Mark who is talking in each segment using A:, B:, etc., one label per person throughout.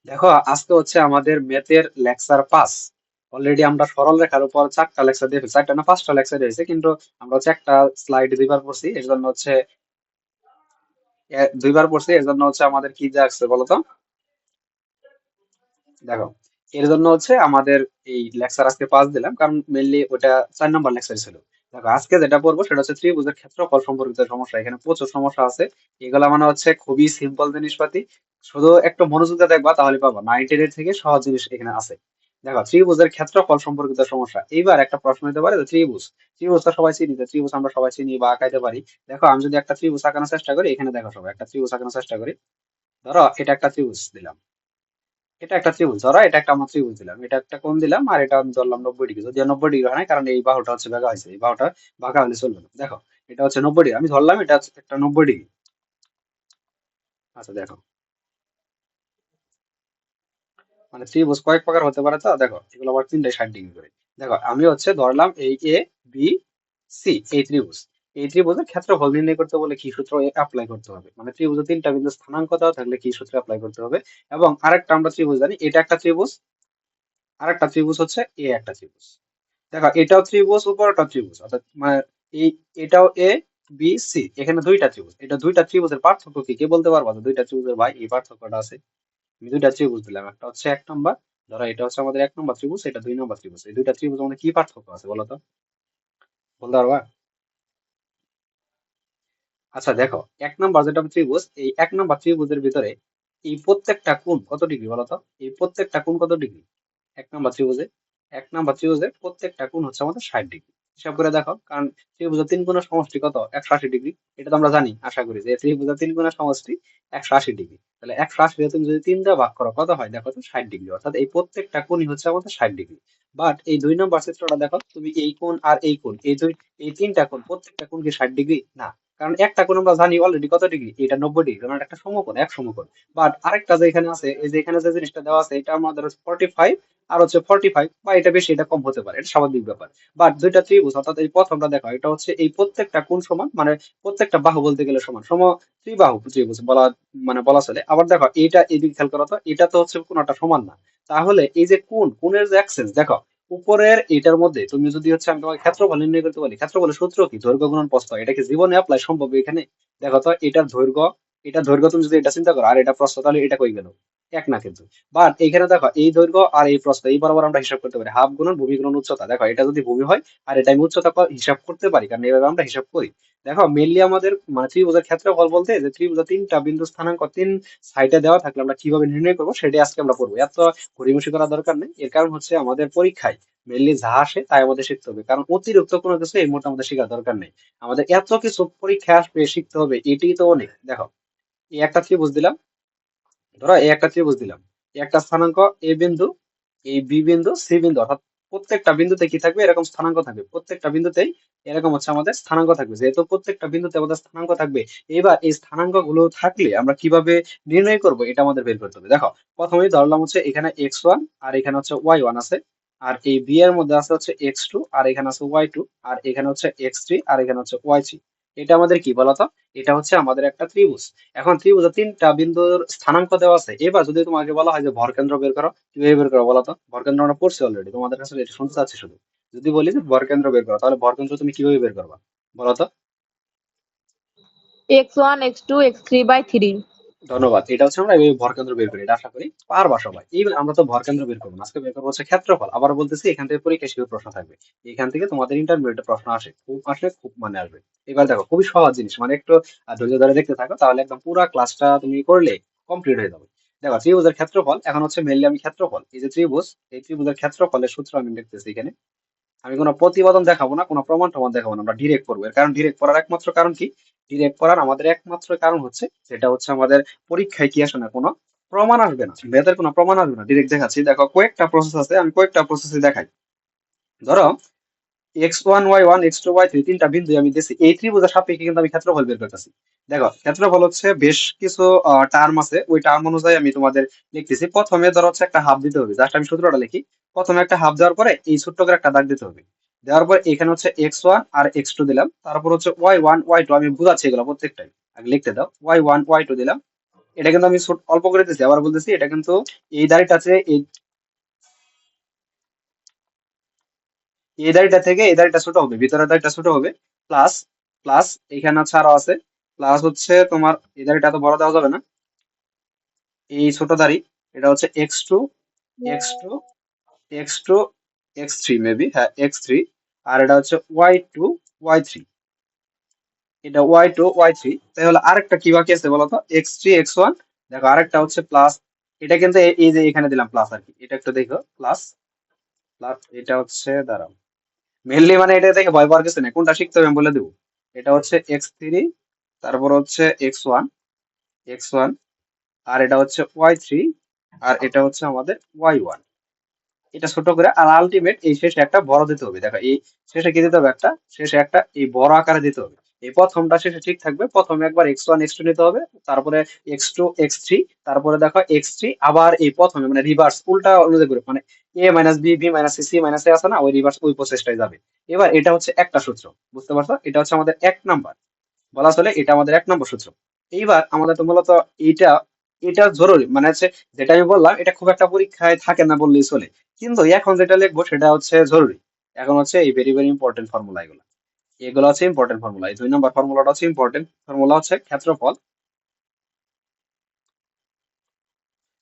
A: দেখো, আজকে হচ্ছে আমাদের ম্যাথের লেকচার 5। অলরেডি আমরা সরল রেখার উপর 4টা লেকচার দিয়ে ফেলছি, 4টা না 5টা লেকচার দিয়েছে, কিন্তু আমরা হচ্ছে একটা স্লাইড দুইবার পড়ছি, এর জন্য হচ্ছে দুইবার পড়ছি, এর জন্য হচ্ছে আমাদের কি যা আসছে বলতো। দেখো, এর জন্য হচ্ছে আমাদের এই লেকচার আজকে 5 দিলাম, কারণ মেইনলি ওটা 4 নম্বর লেকচার ছিল। দেখো, আজকে যেটা পড়বো সেটা হচ্ছে ত্রিভুজের ক্ষেত্রফল সম্পর্কিত সমস্যা। এখানে প্রচুর সমস্যা আছে। এগুলা মানে হচ্ছে খুবই সিম্পল জিনিসপাতি। শুধু একটু মনোযোগ দিয়ে দেখবা তাহলে পাবা 98 থেকে সহজ জিনিস এখানে আছে। দেখো, ত্রিভুজের ক্ষেত্রফল সম্পর্কিত সমস্যা। এইবার একটা প্রশ্ন হতে পারে যে ত্রিভুজ, ত্রিভুজ তো সবাই চিনি, যে ত্রিভুজ আমরা সবাই চিনি বা আঁকাইতে পারি। দেখো, আমি যদি একটা ত্রিভুজ আঁকানোর চেষ্টা করি, এখানে দেখো সবাই একটা ত্রিভুজ আঁকানোর চেষ্টা করি। ধরো, এটা একটা ত্রিভুজ দিলাম, এটা একটা ত্রিভুজ ধরো, এটা একটা আমার ত্রিভুজ দিলাম, এটা একটা কোণ দিলাম, আর এটা আমি ধরলাম 90 ডিগ্রি। যদিও 90 ডিগ্রি হয় না, কারণ এই বাহুটা হচ্ছে বাঁকা হয়েছে, এই বাহুটা বাঁকা হলে চলবে না। দেখো, এটা হচ্ছে 90 ডিগ্রি, আমি ধরলাম এটা হচ্ছে একটা 90 ডিগ্রি। আচ্ছা দেখো, মানে ত্রিভুজ কয়েক প্রকার হতে পারে, তো দেখো এগুলো আবার তিনটায় 60 ডিগ্রি করে। দেখো, আমি হচ্ছে ধরলাম এই এ বি সি, এই ত্রিভুজ। এই ত্রিভুজের ক্ষেত্রফল নির্ণয় করতে বলে কি সূত্র অ্যাপ্লাই করতে হবে, মানে ত্রিভুজের তিনটা বিন্দু স্থানাঙ্ক দেওয়া থাকলে কি সূত্র অ্যাপ্লাই করতে হবে। এবং আরেকটা আমরা ত্রিভুজ জানি, এটা একটা ত্রিভুজ, আরেকটা ত্রিভুজ হচ্ছে এ একটা ত্রিভুজ। দেখো, এটাও ত্রিভুজ, উপরটাও ত্রিভুজ, অর্থাৎ মানে এই এটাও এ বি সি, এখানে দুইটা ত্রিভুজ। এটা দুইটা ত্রিভুজের পার্থক্য কি, কে বলতে পারবা? যে দুইটা ত্রিভুজের ভাই এই পার্থক্যটা আছে। আমি দুইটা ত্রিভুজ দিলাম, একটা হচ্ছে 1 নম্বর, ধরো এটা হচ্ছে আমাদের 1 নম্বর ত্রিভুজ, এটা 2 নম্বর ত্রিভুজ। এই দুইটা ত্রিভুজের মধ্যে কি পার্থক্য আছে বলো তো, বলতে পারবা? আচ্ছা দেখো, 1 নম্বর যেটা ত্রিভুজ, এই 1 নম্বর ত্রিভুজের ভিতরে এই প্রত্যেকটা কোণ কত ডিগ্রি বলতো? এই প্রত্যেকটা কোণ কত ডিগ্রি? 1 নম্বর ত্রিভুজে, 1 নম্বর ত্রিভুজের প্রত্যেকটা কোণ হচ্ছে আমাদের 60 ডিগ্রি। হিসাব করে দেখো, কারণ ত্রিভুজের তিন কোণের সমষ্টি কত? 180 ডিগ্রি। এটা তো আমরা জানি, আশা করি, যে ত্রিভুজের তিন কোণের সমষ্টি 180 ডিগ্রি। তাহলে 180 দিয়ে তুমি যদি 3 দিয়ে ভাগ করো, কত হয় দেখো তো? 60 ডিগ্রি। অর্থাৎ এই প্রত্যেকটা কোণই হচ্ছে আমাদের 60 ডিগ্রি। বাট এই 2 নম্বর চিত্রটা দেখো, তুমি এই কোণ আর এই কোণ, এই তিনটা কোণ, প্রত্যেকটা কোণ কি 60 ডিগ্রি? না। কারণ একটা কোণ আমরা জানি অলরেডি কত ডিগ্রি, এটা 90 ডিগ্রি, কারণ এটা একটা সমকোণ, এক সমকোণ। বাট আরেকটা যে এখানে আছে, এই যে এখানে যে জিনিসটা দেওয়া আছে, এটা আমাদের 45 আর হচ্ছে 45, বা এটা বেশি এটা কম হতে পারে, এটা স্বাভাবিক ব্যাপার। বাট দুইটা ত্রিভুজ, অর্থাৎ এই প্রথমটা দেখো, এটা হচ্ছে এই প্রত্যেকটা কোণ সমান, মানে প্রত্যেকটা বাহু বলতে গেলে সমান ত্রিবাহু ত্রিভুজ বলা, মানে বলা চলে। আবার দেখো, এইটা এদিকে খেয়াল করো তো, এটা তো হচ্ছে কোনটা সমান না। তাহলে এই যে কোণের যে অ্যাক্সেস দেখো, উপরের এটার মধ্যে তুমি যদি হচ্ছে আমি তোমাকে ক্ষেত্রফল নির্ণয় করতে বলি, ক্ষেত্রফলের সূত্র কি? দৈর্ঘ্য গুণন প্রস্থ। এটা কি জীবনে অ্যাপ্লাই সম্ভব এখানে? দেখো তো, এটার দৈর্ঘ্য, এটা দৈর্ঘ্য তুমি যদি এটা চিন্তা করো, আর এটা প্রস্থ, তাহলে এটা কই গেল? এক না কিন্তু। বাট এখানে দেখো, এই দৈর্ঘ্য আর এই প্রস্থ, এই বরাবর আমরা হিসাব করতে পারি, হাফ গুণন ভূমি গুণন উচ্চতা। দেখো, এটা যদি ভূমি হয় আর এটা আমি উচ্চতা হিসাব করতে পারি, কারণ এইভাবে আমরা হিসাব করি। দেখো, মেনলি আমাদের মানে ত্রিভুজের ক্ষেত্রফল বলতে, যে ত্রিভুজের তিনটা বিন্দু স্থানাঙ্ক তিন সাইডে দেওয়া থাকলে আমরা কিভাবে নির্ণয় করবো, সেটাই আজকে আমরা করবো। এত ঘড়িমসি করার দরকার নেই, এর কারণ হচ্ছে আমাদের পরীক্ষায় মেনলি যা আসে তাই আমাদের শিখতে হবে, কারণ অতিরিক্ত কোনো কিছু এই মুহূর্তে আমাদের শেখার দরকার নেই। আমাদের এত কিছু পরীক্ষায় আসবে, শিখতে হবে, এটাই তো অনেক। দেখো, এই একটা ত্রিভুজ দিলাম, ধরো এই একটা ত্রিভুজ দিলাম, এই একটা স্থানাঙ্ক এ বিন্দু, এই বি বিন্দু, সি বিন্দু, অর্থাৎ প্রত্যেকটা বিন্দুতে কি থাকবে? এরকম স্থানাঙ্ক থাকবে, প্রত্যেকটা বিন্দুতেই এরকম হচ্ছে আমাদের স্থানাঙ্ক থাকবে। যেহেতু প্রত্যেকটা বিন্দুতে আমাদের স্থানাঙ্ক থাকবে, এবার এই স্থানাঙ্ক গুলো থাকলে আমরা কিভাবে নির্ণয় করব, এটা আমাদের বের করতে হবে। দেখো, প্রথমেই ধরলাম হচ্ছে এখানে x1 আর এখানে হচ্ছে y1 আছে, আর এই বি এর মধ্যে আছে হচ্ছে x2 আর এখানে আছে y2, আর এখানে হচ্ছে x3 আর এখানে হচ্ছে y3। এটা আমাদের কি বলতো? এটা হচ্ছে আমাদের একটা ত্রিভুজ। এখন ত্রিভুজের তিনটা বিন্দুর স্থানাঙ্ক দেওয়া আছে। এবার যদি তোমাকে বলা হয় যে ভরকেন্দ্র বের করো, কিভাবে বের করো বলো তো? ভরকেন্দ্র আমরা পড়ছি অলরেডি, তোমাদের কাছে এটা শুনতে চাচ্ছি শুধু। যদি বলি যে ভরকেন্দ্র বের করো, তাহলে ভরকেন্দ্র তুমি কিভাবে বের করবা বলো তো?
B: x1 x2 x3/3।
A: ধন্যবাদ। এটা হচ্ছে আমরা এই ভরকেন্দ্র বের করি, এটা আশা করি পারবা সবাই। এইবার আমরা তো ভরকেন্দ্র বের করবো না, আজকে বের করবো হচ্ছে ক্ষেত্রফল। আবার বলতেছি, এখান থেকে পরীক্ষা শিখে প্রশ্ন থাকবে, এখান থেকে তোমাদের ইন্টারমিডিয়েট প্রশ্ন আসে, খুব আসলে খুব মানে আসবে। এবার দেখো, খুবই সহজ জিনিস, মানে একটু ধৈর্য ধরে দেখতে থাকো, তাহলে একদম পুরো ক্লাসটা তুমি করলে কমপ্লিট হয়ে যাবে। দেখো, ত্রিভুজের ক্ষেত্রফল, এখন হচ্ছে মেনলি আমি ক্ষেত্রফল, এই যে ত্রিভুজ, এই ত্রিভুজের ক্ষেত্রফলের সূত্র আমি লিখতেছি এখানে। আমি কোনো প্রতিবেদন দেখাবো না, কোনো প্রমাণ টমান দেখাবো না, আমরা ডিরেক্ট করবো। এর কারণ, ডিরেক্ট করার একমাত্র কারণ কি? ডিরেক্ট করার আমাদের একমাত্র কারণ হচ্ছে, সেটা হচ্ছে আমাদের পরীক্ষায় কি আসে না, কোনো প্রমাণ আসবে না, বেদের কোনো প্রমাণ আসবে না, ডিরেক্ট দেখাচ্ছি। দেখো, কয়েকটা প্রসেস আছে, আমি কয়েকটা প্রসেসে দেখাই। ধরো, x1 y1 x2 y3, তিনটা বিন্দু আমি দিয়েছি, এই ত্রিভুজের সাপেক্ষে কিন্তু আমি ক্ষেত্রফল বের করতেছি। দেখো, ক্ষেত্রফল হচ্ছে বেশ কিছু টার্ম আছে, ওই টার্ম অনুযায়ী আমি তোমাদের লিখতেছি। প্রথমে ধরো হচ্ছে একটা হাফ দিতে হবে, জাস্ট আমি সূত্রটা লিখি। প্রথমে একটা হাফ দেওয়ার পরে এই ছোট্ট করে একটা দাগ দিতে হবে। দেওয়ার পর এখানে হচ্ছে x1 আর x2 দিলাম, তারপর হচ্ছে y1 y2, আমি বুঝাচ্ছি এগুলো প্রত্যেকটাই, আগে লিখতে দাও। y1 y2 দিলাম, এটা কিন্তু আমি অল্প করে দিচ্ছি, আবার বলতেছি, এটা কিন্তু এই দাড়িটা আছে, এই দাড়িটা থেকে এই দাড়িটা ছোট হবে, ভিতরের দাড়িটা ছোট হবে। প্লাস, প্লাস এখানে হচ্ছে আরো আছে, প্লাস হচ্ছে তোমার এই দাড়িটা তো বড় দেওয়া যাবে না, এই ছোট দাড়ি, এটা হচ্ছে x2, x2, x2, x3 maybe, হ্যাঁ x3, আর এটা হচ্ছে y2, y3, এটা y2, y3। তাহলে আরেকটা কি বাকি আছে বলতো, x3, x1। দেখো আরেকটা হচ্ছে প্লাস, এটা কিন্তু এই যে এখানে দিলাম প্লাস আর কি, এটা একটু দেখো, প্লাস, প্লাস এটা হচ্ছে, দাঁড়াও, মেনলি মানে এটা দেখে ভয় পাওয়ার কিছু নেই, কোনটা শিখতে হবে আমি বলে দেবো। এটা হচ্ছে x3, তারপর হচ্ছে x1, x1, আর এটা হচ্ছে y3, আর এটা হচ্ছে আমাদের y1। এটা ছোট করে, আর আলটিমেট এই শেষে একটা বড় দিতে হবে। দেখো এই শেষে কি দিতে হবে, একটা শেষে একটা এই বড় আকারে দিতে হবে। এই প্রথমটা শেষে ঠিক থাকবে, প্রথমে একবার x1, x2 নিতে হবে, তারপরে x2, x3, তারপরে দেখো x3, আবার এই প্রথমে মানে রিভার্স উল্টা অনুযায়ী করে, মানে a minus B, B minus C, C minus A আছে না, ওই রিভার্স ওই প্রসেসটাই যাবে। এবার এটা হচ্ছে একটা সূত্র, বুঝতে পারছো, এটা হচ্ছে আমাদের 1 নাম্বার, বলা চলে এটা আমাদের 1 নম্বর সূত্র। এইবার আমাদের তো মূলত এইটা, এটা জরুরি, মানে হচ্ছে যেটা আমি বললাম এটা খুব একটা পরীক্ষায় থাকে না বললেই চলে, কিন্তু এখন যেটা লিখবো সেটা হচ্ছে জরুরি। এখন হচ্ছে এই ভেরি ভেরি ইম্পর্টেন্ট ফর্মুলা, এগুলো এগুলো হচ্ছে ইম্পর্টেন্ট ফর্মুলা। এই 2 নম্বর ফর্মুলাটা হচ্ছে ইম্পর্টেন্ট ফর্মুলা, হচ্ছে ক্ষেত্রফল,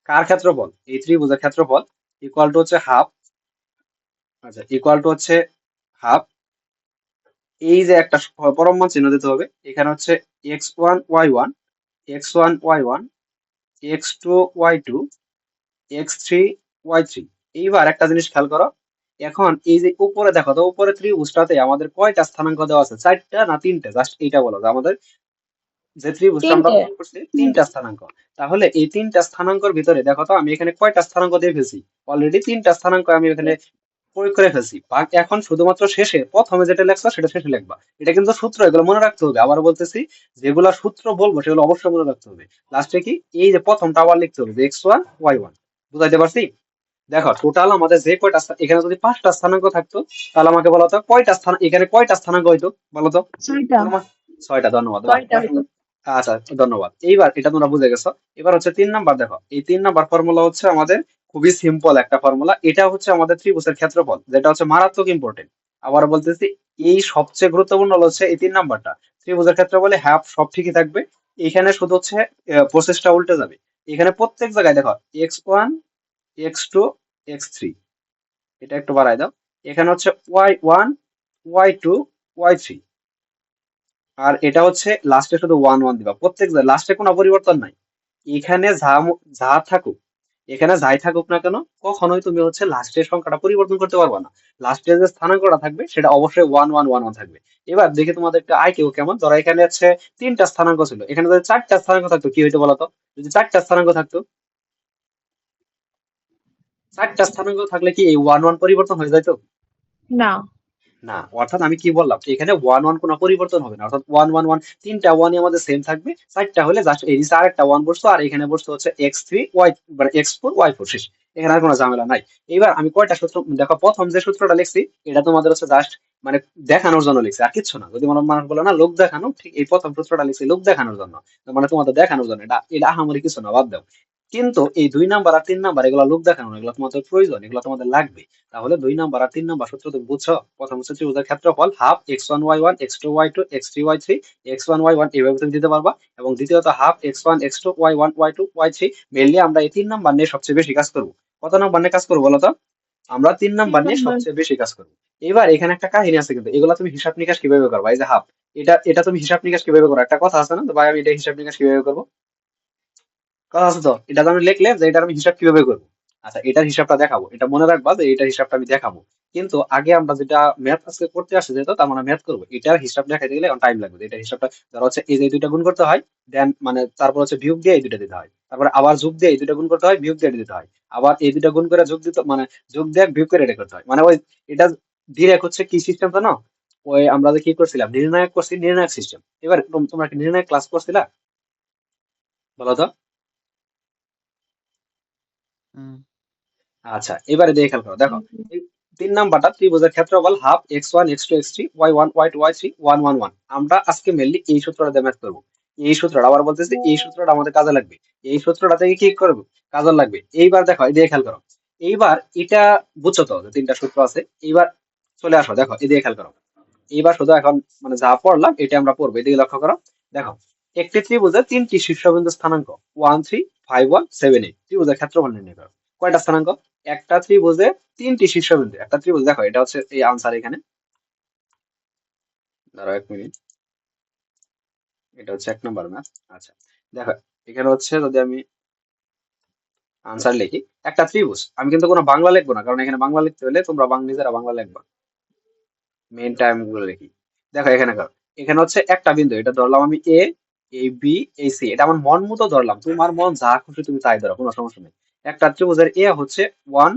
A: কার ক্ষেত্রফল, এই ত্রিভুজের ক্ষেত্রফল ইকুয়াল টু হচ্ছে হাফ, আচ্ছা ইকুয়াল টু হচ্ছে হাফ, এই যে একটা পরম মান চিহ্ন দিতে হবে, এখানে হচ্ছে x1 y1, x1 y1, x2 y2, x3 y3। এইবার একটা জিনিস খেয়াল করো, এখন এই যে উপরে দেখো তো, উপরে ত্রিভুজটাতে আমাদের কয়টা স্থানাঙ্ক দেওয়া আছে, 4টা না 3টে, জাস্ট এইটা বলো যে আমাদের যে ত্রিভুজটা আমরা
B: তিনটে।
A: অঙ্কন করছি 3টা স্থানাঙ্ক। তাহলে এই 3টা স্থানাঙ্কর ভিতরে দেখো তো আমি এখানে কয়টা স্থানাঙ্ক দিয়ে ফেলছি, অলরেডি 3টা স্থানাঙ্ক আমি এখানে প্রয়োগ করে ফেলছি। এখন শুধুমাত্র শেষে প্রথমে যেটা লেখছো সেটা শেষে লিখবা, এটা কিন্তু সূত্র, এগুলো মনে রাখতে হবে। আবার বলতেছি, যেগুলা সূত্র বলবো সেগুলো অবশ্যই মনে রাখতে হবে। লাস্টে কি, এই যে প্রথমটা আবার লিখতে হবে যে x1 y1, বুঝাইতে পারছি? দেখো টোটাল আমাদের যে কয়টা এখানে যদি 5টা স্থানাঙ্ক থাকতো, তাহলে আমাকে বলো তো কয়টা স্থান, এখানে কয়টা স্থানাঙ্ক হইতো বলো তো?
B: ছয়টা।
A: তোমার 6টা, ধন্যবাদ, বাহ
B: ছয়টা
A: বাহ
B: হইতো।
A: সুন্দর। আচ্ছা ধন্যবাদ, এইবার এটা তোমরা বুঝে গেছো। এবার হচ্ছে 3 নাম্বার, দেখো এই 3 নাম্বার ফর্মুলা হচ্ছে আমাদের খুবই সিম্পল একটা ফর্মুলা, এটা হচ্ছে আমাদের ত্রিভুজের ক্ষেত্রফল, যেটা হচ্ছে মারাত্মক ইম্পর্টেন্ট। আবার বলতেছি, এই সবচেয়ে গুরুত্বপূর্ণ হচ্ছে এই 3 নাম্বারটা, ত্রিভুজের ক্ষেত্রফলে হাফ সব ঠিকই থাকবে, এখানে শুধু হচ্ছে প্রসেসটা উল্টে যাবে। এখানে প্রত্যেক জায়গায় দেখো x1, x2, x3, এটা একটু বাড়াই দাও, এখানে হচ্ছে y1, y2, y3, আর এটা হচ্ছে লাস্টে শুধু 1 1 দিবা, প্রত্যেক লাস্টে কোনো পরিবর্তন নাই। এখানে যা থাকুক, এখানে যাই থাকুক না কেন, কখনোই তুমি হচ্ছে লাস্টের সংখ্যাটা পরিবর্তন করতে পারবে না। লাস্টে যে স্থানাঙ্কটা থাকবে সেটা অবশ্যই 1 1 1 1 থাকবে। এবার দেখি তোমাদের একটা আইকিউ কেমন, ধরো এখানে হচ্ছে 3টা স্থানাঙ্ক ছিল, এখানে যদি 4টা স্থানাঙ্ক থাকতো কি হইতো বলতো? যদি 4টা স্থানাঙ্ক থাকতো, 4টা স্থানাঙ্ক থাকলে কি এই 1 1 পরিবর্তন হয়ে যাইতো?
B: না।
A: না, অর্থাৎ আমি কি বললাম, এখানে 1 1 কোনো পরিবর্তন হবে না, অর্থাৎ 1 1 1, 3টা ওয়ানই আমাদের সেম থাকবে, 4টা হলে জাস্ট এই নিচে আরেকটা 1 বসতো, আর এখানে বসতো হচ্ছে x3 y, মানে x4 y4, শেষ। এখানে আর কোনো ঝামেলা নাই। এবার আমি কয়টা সূত্র দেখো, প্রথম যে সূত্রটা লিখছি এটা তোমাদের হচ্ছে জাস্ট মানে দেখানোর জন্য লিখছি, আর কিচ্ছু না। যদি মানুষ বলে না লোক দেখানো, ঠিক এই প্রথম সূত্রটা লিখছি লোক দেখানোর জন্য, মানে তোমাদের দেখানোর জন্য, এটা এটা আহামরি কিছু না, বাদ দাও। কিন্তু এই 2 নাম্বার আর 3 নাম্বার এগুলো লোক দেখানো না, এগুলো তোমাদের প্রয়োজন, এগুলো তোমাদের লাগবে। তাহলে 2 নাম্বার আর 3 নাম্বার সূত্র তুমি বুঝছো? প্রথম হচ্ছে ত্রিভুজের ক্ষেত্রফল half x1 y1, x2 y2, x3 y3, x1 y1, এইভাবে তুমি দিতে পারবা। এবং দ্বিতীয়ত half x1 x2 y1 y2 y3। Mainly আমরা এই 3 নাম্বার নিয়ে সবচেয়ে বেশি কাজ করবো। কত নাম্বার নিয়ে কাজ করবো বলো তো? আমরা 3 নাম্বার
B: তিন
A: নিয়ে
B: নম্বর।
A: সবচেয়ে বেশি কাজ করবো। এবার এখানে একটা কাহিনী আছে, কিন্তু এগুলা তুমি হিসাব নিকাশ কিভাবে করবা? এই যে হাফ, এটা এটা তুমি হিসাব নিকাশ কিভাবে করো? একটা কথা আছে না, তো ভাই আমি এটা হিসাব নিকাশ কিভাবে করবো, কথা আছে তো, এটা তো আমি লিখলে যে এটার আমি হিসাব কিভাবে করবো। আচ্ছা এটার হিসাবটা দেখাবো, এটা মনে রাখবা যে এটার হিসাবটা আমি দেখাবো। কিন্তু আগে আমরা যেটা ম্যাথ আজকে করতে আসছে, যেহেতু তার মানে ম্যাথ করবো, এটার হিসাব দেখাতে গেলে টাইম লাগবে। এটার হিসাবটা ধরো হচ্ছে এই যে দুইটা গুণ করতে হয়, দেন মানে তারপর হচ্ছে বিয়োগ দিয়ে এই দুইটা দিতে হয়, তারপরে আবার যোগ দিয়ে এই দুইটা গুণ করতে হয়, বিয়োগ দিয়ে এটা দিতে হয়, আবার এই দুইটা গুণ করে যোগ দিতে, মানে যোগ দিয়ে বিয়োগ করে এটা করতে হয়, মানে ওই এটা ডিরেক্ট হচ্ছে কি সিস্টেম জানো? ওই আমরা যে কি করছিলাম, নির্ণায়ক করছি, নির্ণায়ক সিস্টেম। এবার তোমরা কি নির্ণায়ক ক্লাস করছিলা বলো তো?
C: হুম।
A: আচ্ছা এবারে দেখে খেয়াল করো, দেখো এই 3 নাম্বারটা ত্রিভুজের ক্ষেত্রফল half x1 x2 x3 y1 y2 y3 1 1 1। আমরা আজকে মেনলি এই সূত্রটা দিয়ে ম্যাথ করবো। এই সূত্রটা আবার বলতেছে, এই সূত্রটা আমাদের কাজে লাগবে। এই সূত্রটা থেকে কি করবো, কাজে লাগবে। এইবার দেখো, এই দিয়ে খেয়াল করো। এইবার এটা বুঝছো তো যে তিনটা সূত্র আছে। এইবার চলে আসো, দেখো এই দিয়ে খেয়াল করো। এইবার শুধু এখন মানে যা পড়লাম এটা আমরা পড়বো, এদিকে লক্ষ্য করো। দেখো, একটি ত্রিভুজের তিনটি শীর্ষবিন্দু স্থানাঙ্ক 1 3 5 1 7 8, ত্রিভুজের ক্ষেত্রফল নির্ণয় করো। কয়টা স্থানাঙ্ক? একটা ত্রিভুজে তিনটি শীর্ষবিন্দু। একটা ত্রিভুজ, দেখো এটা হচ্ছে এই আনসার এখানে। ধরো 1 মিনিট, এটা হচ্ছে 1 নম্বর ম্যাথ। আচ্ছা, দেখো এখানে হচ্ছে যদি আমি আনসার লিখি, একটা ত্রিভুজ, আমি কিন্তু কোনো বাংলা লিখবো না, কারণ এখানে বাংলা লিখতে হলে তোমরা নিজেরা বাংলা লিখবা। মেইন টাইম গুলো লিখি। দেখো এখানে করো, এখানে হচ্ছে একটা বিন্দু, এটা ধরলাম আমি এ, এই বি, এই সি, এটা আমার মন মতো ধরলাম। তোমার মন যা খুশি তুমি তাই ধরো, কোনো সমস্যা নেই। একটা ত্রিভুজের এ হচ্ছে 1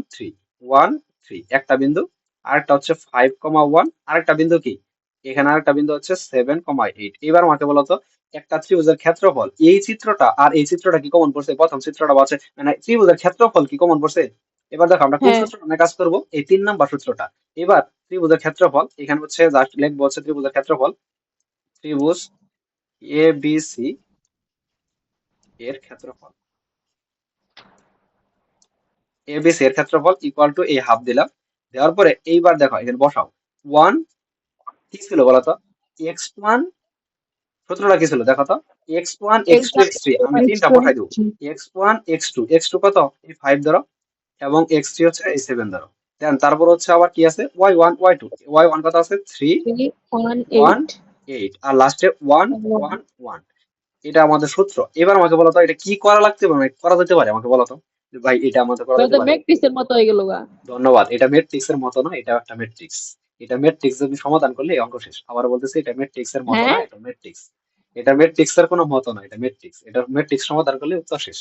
A: 3 একটা বিন্দু। আরেকটা হচ্ছে 5 1, আরেকটা বিন্দু কি, এখানে আরেকটা বিন্দু হচ্ছে 7 8। এবার আমাকে বলো তো, একটা ত্রিভুজের ক্ষেত্রফল, এই চিত্রটা আর এই চিত্রটা কি কমন পড়ছে? প্রথম চিত্রটা বলছে মানে ত্রিভুজের ক্ষেত্রফল কি কমন পড়ছে? এবার দেখো আমরা কোন
B: হ্যাঁ
A: সূত্রটা নিয়ে কাজ করবো, এই 3 নম্বর সূত্রটা। এবার ত্রিভুজের ক্ষেত্রফল, এখানে হচ্ছে জাস্ট লিখবো হচ্ছে ত্রিভুজের ক্ষেত্রফল। ত্রিভুজ এ বি সি এর ক্ষেত্রফল, এ বি সি এর ক্ষেত্রফল ইকুয়াল টু এই হাফ দিলাম। দেওয়ার পরে এইবার দেখো এখানে বসাও। ওয়ান কি ছিল বলতো? এক্স 1, সূত্রটা কি ছিল দেখো তো? এক্স 1 এক্স 2 এক্স 3, আমি তিনটা বসাই দেবো। এক্স 1 এক্স 2 কত? এই 5 ধরো, এবং এক্স 3 হচ্ছে এই 7 ধরো। দেন তারপর হচ্ছে আবার কি আছে, ওয়াই ওয়ান কত আছে? থ্রি ওয়ান
B: 3 1 8
A: এইট আর লাস্টে ওয়ান ওয়ান ওয়ান। এটা আমাদের সূত্র। এবার আমাকে বলো তো, এটা কি করা লাগতে পারে, মানে করা যেতে পারে? আমাকে বলো তো যে ভাই এটা আমাদের করা যেতে
B: তো
A: পারে।
B: ম্যাট্রিক্সের মতো হয়ে গেল গা।
A: ধন্যবাদ। এটা ম্যাট্রিক্স এর মতো না, এটা একটা ম্যাট্রিক্স। এটা ম্যাট্রিক্স তুমি সমাধান করলে এই অঙ্ক শেষ। আবার বলতেছি, এটা ম্যাট্রিক্স এর মতো না,
B: হ্যাঁ,
A: এটা ম্যাট্রিক্স। এটা ম্যাট্রিক্স এর কোনো মতো না, এটা ম্যাট্রিক্স। এটা ম্যাট্রিক্স সমাধান করলে উত্তর শেষ।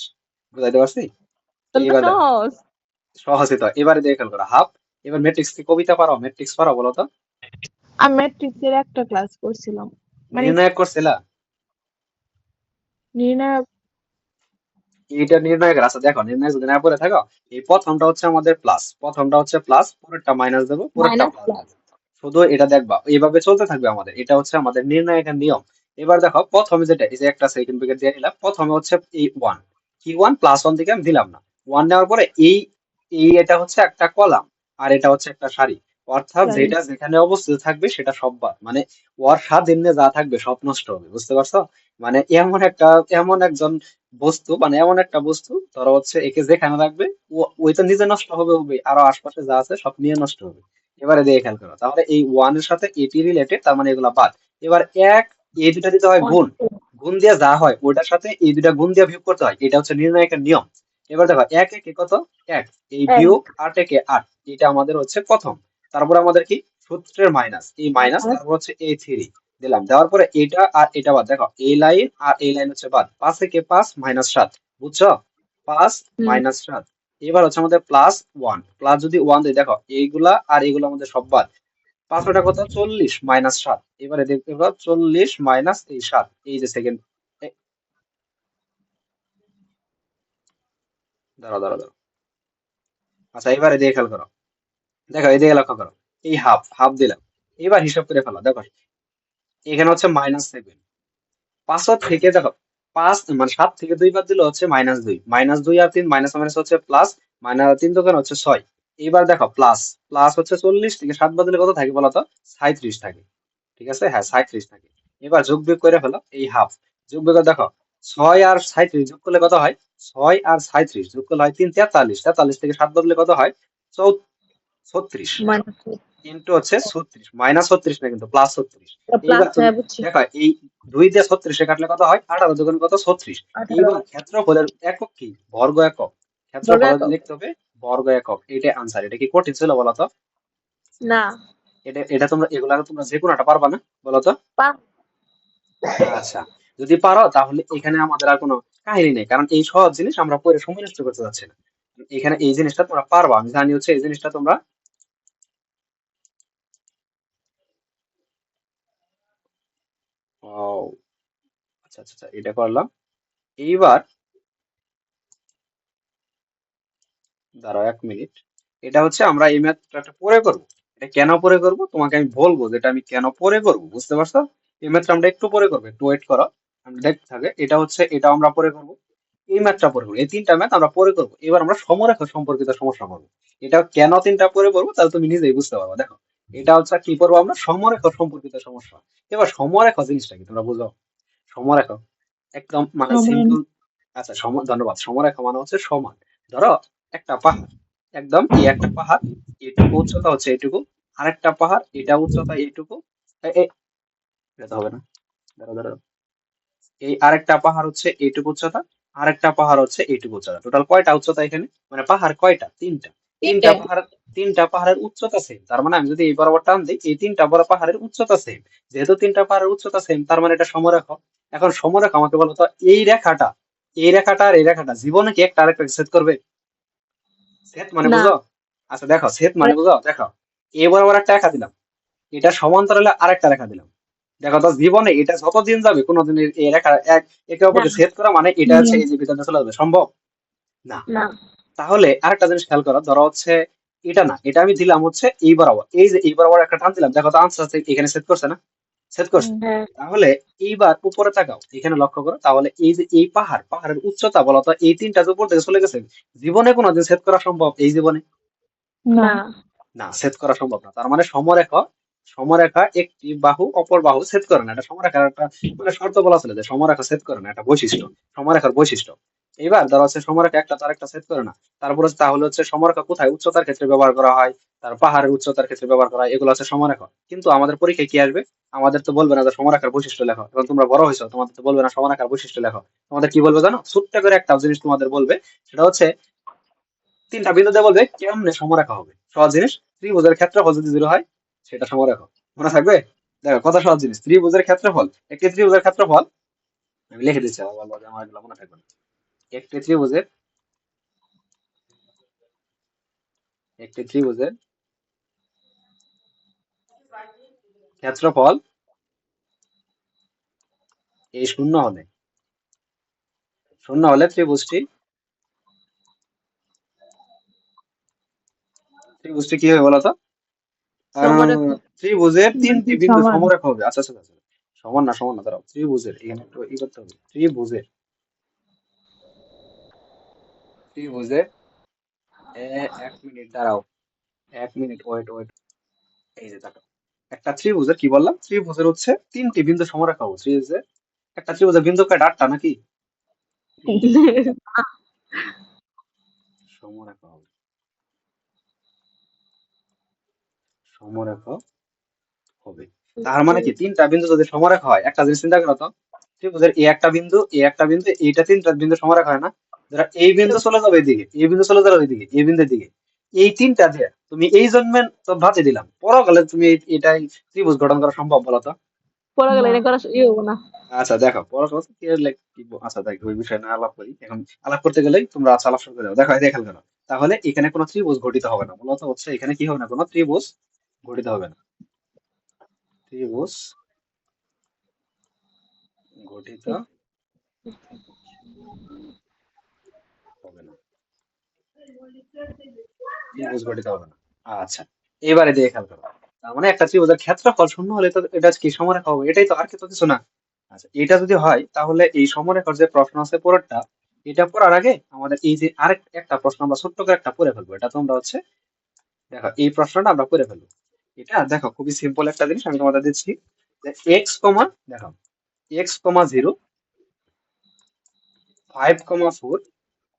A: বুঝাইতে পারছি? তো
B: তাহলে তো
A: এবার দেখো,
B: সহজ।
A: সহজে তো এবারে দেখে খেয়াল করো, হাফ। এবার ম্যাট্রিক্স কি কবিতা পারো? ম্যাট্রিক্স পারো বলো তো?
B: আমি ম্যাট্রিক্সের একটা ক্লাস করছিলাম, মানে
A: নির্ণায়ক করছিলা?
B: নির্ণায়ক।
A: এইটা নির্ণায়কের। আচ্ছা দেখো, নির্ণায়ক যদি না পড়ে থাকো, এই প্রথমটা হচ্ছে আমাদের প্লাস, প্রথমটা হচ্ছে প্লাস, পরেরটা মাইনাস দেবো, পরেরটা
B: মাইনাস
A: প্লাস
B: প্লাস।
A: দেবো। শুধু এটা দেখবা, এইভাবে চলতে থাকবে আমাদের। এটা হচ্ছে আমাদের নির্ণায়কের নিয়ম। এবার দেখো প্রথমে যেটা, এই যে একটা সেকেন্ড ব্র্যাকেট দিয়ে নিলাম, প্রথমে হচ্ছে এই ওয়ান, কি ওয়ান, +1 দিকে আমি দিলাম না। ওয়ান নেওয়ার পরে এই এই এটা হচ্ছে একটা কলাম, আর এটা হচ্ছে একটা সারি। অর্থাৎ
B: সরি।
A: যেটা যেখানে অবস্থিত থাকবে সেটা সব বাদ, মানে ওর স্বাধীনে যা থাকবে সব নষ্ট হবে। বুঝতে পারছো? মানে এমন একটা, এমন একজন বস্তু, মানে এমন একটা বস্তু, ধরো হচ্ছে একে যেখানে রাখবে ওই তো নিজে নষ্ট হবে হবে, আরো আশপাশে যা আছে সব নিয়ে নষ্ট হবে। এবারে দিয়ে খেয়াল করো, তাহলে এই ওয়ানের সাথে এটি রিলেটেড, তার মানে এগুলা বাদ। এবার এক, এই দুটা দিতে হয় গুণ, গুণ দিয়ে যা হয় ওটার সাথে এই দুটা গুণ দিয়ে বিয়োগ করতে হয়। এটা হচ্ছে নির্ণায়কের নিয়ম। এবার দেখো, এক একে কত? এক। এই বিয়োগ 8 একে 8, এটা আমাদের হচ্ছে প্রথম। তারপর আমাদের কি, সূত্রের মাইনাস, এই মাইনাস, তারপর হচ্ছে এই 3 দিলাম। দেওয়ার পরে এটা আর এটা বাদ। দেখো এই লাইন আর এই লাইন হচ্ছে বাদ। 5 একে 5 -7, বুঝছো? 5 - 7। এবার হচ্ছে আমাদের +1, প্লাস যদি 1 দিই, দেখো এইগুলা আর এইগুলো আমাদের সব বাদ। 5 কত? 40 -7। এবারে দেখতে পাবো 40 মাইনাস এই 7, এই যে সেকেন্ড। দাঁড়াও দাঁড়াও দাঁড়াও। আচ্ছা এবারে দিয়ে খেয়াল করো, দেখো এই দিকে লক্ষ্য করো। এই হাফ হাফ দিলাম। এবার হিসাব করে ফেলো, দেখো এখানে হচ্ছে -7। 5 থেকে দেখো, 5 মানে 7 থেকে 2 বাদ দিলে হচ্ছে -2, -2 আর 3 মাইনাস মাইনাস হচ্ছে প্লাস, -3 দোকান হচ্ছে 6। এবার দেখো প্লাস, প্লাস হচ্ছে 40 থেকে 7 বাদ দিলে কত থাকে বলতো? 37 থাকে। ঠিক আছে, হ্যাঁ 37 থাকে। এবার যোগ বিয়োগ করে ফেলো, এই হাফ যোগ বিয়োগ করে দেখো, 6 আর 37 যোগ করলে কত হয়? 6 আর 37 যোগ করলে হয় 3 43, 43 থেকে 7 বদলে কত হয়? 36
B: মাইনাস
A: ইন্টু হচ্ছে 36, -36 না কিন্তু +36।
B: প্লাস,
A: এইবার তুমি
B: হ্যাঁ বুঝছি।
A: দেখো, এই 2 দিয়ে 36 কাটলে কত হয়? 18 দুগুণ কত? 36।
B: 18
A: এইবার ক্ষেত্রফলের একক কি? বর্গ একক।
B: বর্গ
A: ক্ষেত্রফল
B: একক।
A: লিখতে হবে বর্গ একক। এটা আনসার। এটা কি কঠিন ছিল বলো তো?
B: না,
A: এটা তোমরা এগুলা তোমরা যে কোনোটা পারবা না বলো তো?
B: পা।
A: আচ্ছা, যদি পারো তাহলে এখানে আমাদের আর কোনো কাহিনী নেই, কারণ এই সহজ জিনিস আমরা পড়ে সময় নষ্ট করতে যাচ্ছি না। এখানে এই জিনিসটা তোমরা পারবা, আমি জানি হচ্ছে এই জিনিসটা তোমরা। ও আচ্ছা আচ্ছা আচ্ছা, এটা করলাম। এইবার দাঁড়াও 1 মিনিট। এটা হচ্ছে আমরা এই ম্যাথটা পরে করব। এটা কেন পরে করব তোমাকে আমি বলবো, যেটা আমি কেন পরে করব, বুঝতে পারছো? এই ম্যাথটা আমরা একটু পরে করবো, একটু ওয়েট করো। 100 থাকে, এটা হচ্ছে, এটা আমরা পরে করবো, এই ম্যাথটা পরে করবো, এই তিনটা ম্যাথ আমরা পরে করবো। এবার আমরা সমরেখা সম্পর্কিত সমস্যা করবো। এটা কেন তিনটা পরে করবো তাহলে তুমি নিজেই বুঝতে পারবে। দেখো, এটা হচ্ছে কি করবো আমরা, সমরেখা সম্পর্কিত সমস্যা। এবার সমরেখা জিনিসটা কি তোমরা বুঝো? সমরেখা একদম মানে
B: সমান।
A: সিম্পল। আচ্ছা, ধন্যবাদ। সমরেখা মানে হচ্ছে সমান। ধরো একটা পাহাড়, একদম এই একটা পাহাড়, এইটুকু উচ্চতা হচ্ছে এইটুকু, আরেকটা পাহাড় এটা উচ্চতা এইটুকু। এটা তো হবে না, দাঁড়াও দাঁড়াও, এই আরেকটা পাহাড় হচ্ছে এইটুকু উচ্চতা, আরেকটা পাহাড় হচ্ছে এইটুকু উচ্চতা। টোটাল কয়টা উচ্চতা এখানে, মানে পাহাড় কয়টা? তিনটা। তিনটা
B: তিনটে।
A: পাহাড়, তিনটা পাহাড়ের উচ্চতা সেম, তার মানে আমি যদি এই বরাবর টান দিই, এই তিনটা বড় পাহাড়ের উচ্চতা সেম। যেহেতু তিনটা পাহাড়ের উচ্চতা সেম, তার মানে এটা সমরেখা। এখন সমরেখা আমাকে বলো তো, এই রেখাটা, এই রেখাটা আর এই রেখাটা জীবনে কি একটা আরেকটাকে ছেদ করবে? ছেদ মানে
B: না।
A: বুঝো? আচ্ছা দেখো, ছেদ মানে বুঝো? দেখো, এই বরাবর একটা রেখা দিলাম, এটা সমান্তরালে আরেকটা রেখা দিলাম। দেখো তো, জীবনে এটা যতদিন যাবে কোনোদিন এই রেখা একে
B: না।
A: অপরকে ছেদ করা মানে এটা হচ্ছে
B: হুম,
A: এই যে ভিতরে চলে যাবে, সম্ভব না।
B: না।
A: তাহলে আরেকটা জিনিস খেয়াল করো, ধরো হচ্ছে এটা না, এটা আমি দিলাম হচ্ছে এই বরাবর, এই যে এই বরাবর একটা টান দিলাম, দেখো তো আনসার আছে এখানে সেট করছে না? সেট করছে।
B: হ্যাঁ।
A: তাহলে এইবার উপরে তাকাও, এখানে লক্ষ্য করো, তাহলে এই যে এই পাহাড়, পাহাড়ের উচ্চতা বলতো এই তিনটা যে উপর থেকে চলে গেছে, জীবনে কোনোদিন সেট করা সম্ভব এই জীবনে?
B: না।
A: না, ছেদ করা সম্ভব না। তার মানে সমরেখা, সমরেখা একটি বাহু অপর বাহু ছেদ করে না, এটা সমরেখার একটা মানে শর্ত বলা ছিল যে সমরেখা ছেদ করে না, এটা বৈশিষ্ট্য, সমরেখার বৈশিষ্ট্য। এবার ধরো হচ্ছে সমরেখা একটা তার একটা ছেদ করে না, তারপর হচ্ছে তাহলে হচ্ছে সমরেখা কোথায় উচ্চতার ক্ষেত্রে ব্যবহার করা হয়, তার পাহাড়ের উচ্চতার ক্ষেত্রে ব্যবহার করা হয়, এগুলো হচ্ছে সমরেখা। কিন্তু আমাদের পরীক্ষায় কি আসবে? আমাদের তো বলবে না যে সমরেখার বৈশিষ্ট্য লেখো, এবং তোমরা বড় হয়েছো, তোমাদের তো বলবে না সমরেখার বৈশিষ্ট্য লেখো। তোমাদের কি বলবে জানো? ছোট্ট করে একটা জিনিস তোমাদের বলবে, সেটা হচ্ছে তিনটা বিন্দুতে বলবে কেমনে সমরেখা হবে। সহজ জিনিস, ত্রিভুজের ক্ষেত্রফল যদি 0 হয় সেটা সমরেখা। মনে থাকবে? দেখো কত সহজ জিনিস, ত্রিভুজের ক্ষেত্রফল, একটি ত্রিভুজের ক্ষেত্রফল, আমি লিখে দিচ্ছি, আবার বলবো যে আমার এগুলো মনে থাকবে না। একটি ত্রিভুজের, একটি ত্রিভুজের ক্ষেত্রফল এই শূন্য হলে, শূন্য হলে ত্রিভুজটি, ত্রিভুজটি কি হবে বলতো?
B: সমরেখা।
A: ত্রিভুজের তিনটি বিন্দু
B: সমান।
A: সমরেখা হবে। আচ্ছা আচ্ছা আচ্ছা, সমান না, সমান না, দাঁড়াও, ত্রিভুজের এখানে একটু ই করতে হবে, ত্রিভুজের, ত্রিভুজের 1 মিনিট দাঁড়াও, 1 মিনিট ওয়েট ওয়েট। এই যে দেখো, একটা ত্রিভুজের কি বললাম, ত্রিভুজের হচ্ছে তিনটি বিন্দু সমরেখা হবে। ত্রিভুজের, একটা ত্রিভুজের বিন্দু কয়টা? 8টা নাকি? তিনটি সমরেখা হবে, সমরেখা হবে। তার মানে কি, তিনটা বিন্দু যদি সমরেখা হয়, একটা জিনিস চিন্তা করো তো, ত্রিভুজের এই একটা বিন্দু, এই একটা বিন্দু, এইটা তিনটা বিন্দু সমরেখা হয় না? ধরো এই বিন্দু চলে যাবে এদিকে, এই বিন্দু চলে যাবে এদিকে, এই বিন্দুর দিকে, এই তিনটা দিয়ে তুমি এই জন্মের তো ভাতে দিলাম, পরকালে তুমি এটাই ত্রিভুজ গঠন করা সম্ভব বলো তো?
B: পড়া গেলে এটা করা হবো না।
A: আচ্ছা দেখো, পড়াশোনা কি আর আচ্ছা দেখ, ওই বিষয়ে না আলাপ করি এখন। আলাপ করতে গেলেই তোমরা আচ্ছা আলাপ শুরু করে দাও। দেখো এই দেখেন কেন, তাহলে এখানে কোনো ত্রিভুজ গঠিত হবে না, মূলত হচ্ছে এখানে কি হবে না, কোনো ত্রিভুজ গঠিত হবে না, ত্রিভুজ গঠিত হবে না, ত্রিভুজ গঠিত হবে না। আচ্ছা, এবারে দিয়ে খেয়াল করো, তার মানে একটা ত্রিভুজের ক্ষেত্রফল শূন্য হলে তো এটা কি সমরেখা হবে, এটাই তো, আর কিছু কিছু না। আচ্ছা, এটা যদি হয় তাহলে এই সমরেখার যে প্রশ্ন আছে পরেরটা, এটা পড়ার আগে আমাদের এই যে আরেক একটা প্রশ্ন আমরা ছোট্ট করে একটা পড়ে ফেলবো, এটা তোমরা হচ্ছে দেখো, এই প্রশ্নটা আমরা করে ফেলবো। এটা দেখো খুবই সিম্পল একটা জিনিস আমি তোমাদের দিচ্ছি, যে এক্স কমা, দেখো এক্স কমা 0, 5,4,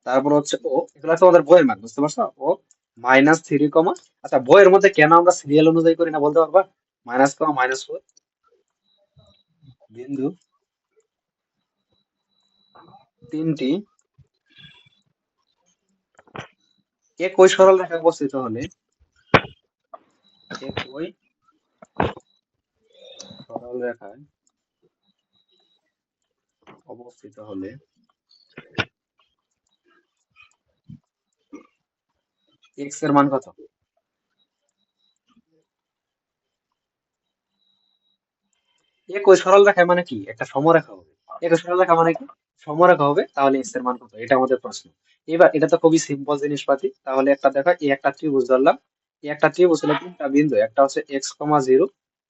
A: তারপর হচ্ছে ও, এগুলো তোমাদের বইয়ের মান, বুঝতে পারছো? ও -3 কমা, আচ্ছা বইয়ের মধ্যে কেন আমরা সিরিয়াল অনুযায়ী করি না বলতে পারবা? মাইনাস কমা -4 বিন্দু তিনটি একই সরল রেখায় অবস্থিত হলে, একই সরল রেখায় অবস্থিত হলে এক্স এর মান কত? একই সরল রেখায় মানে কি, একটা সমরেখা হবে। একই সরল রেখা মানে কি, সমরেখা হবে, তাহলে এক্স এর মান কত, এটা আমাদের প্রশ্ন। এবার এটা তো খুবই সিম্পল জিনিসপাতি, তাহলে একটা দেখো, এই একটা ত্রিভুজ ধরলাম, এই একটা ত্রিভুজ হলে তিনটা বিন্দু, একটা হচ্ছে এক্স কমা 0,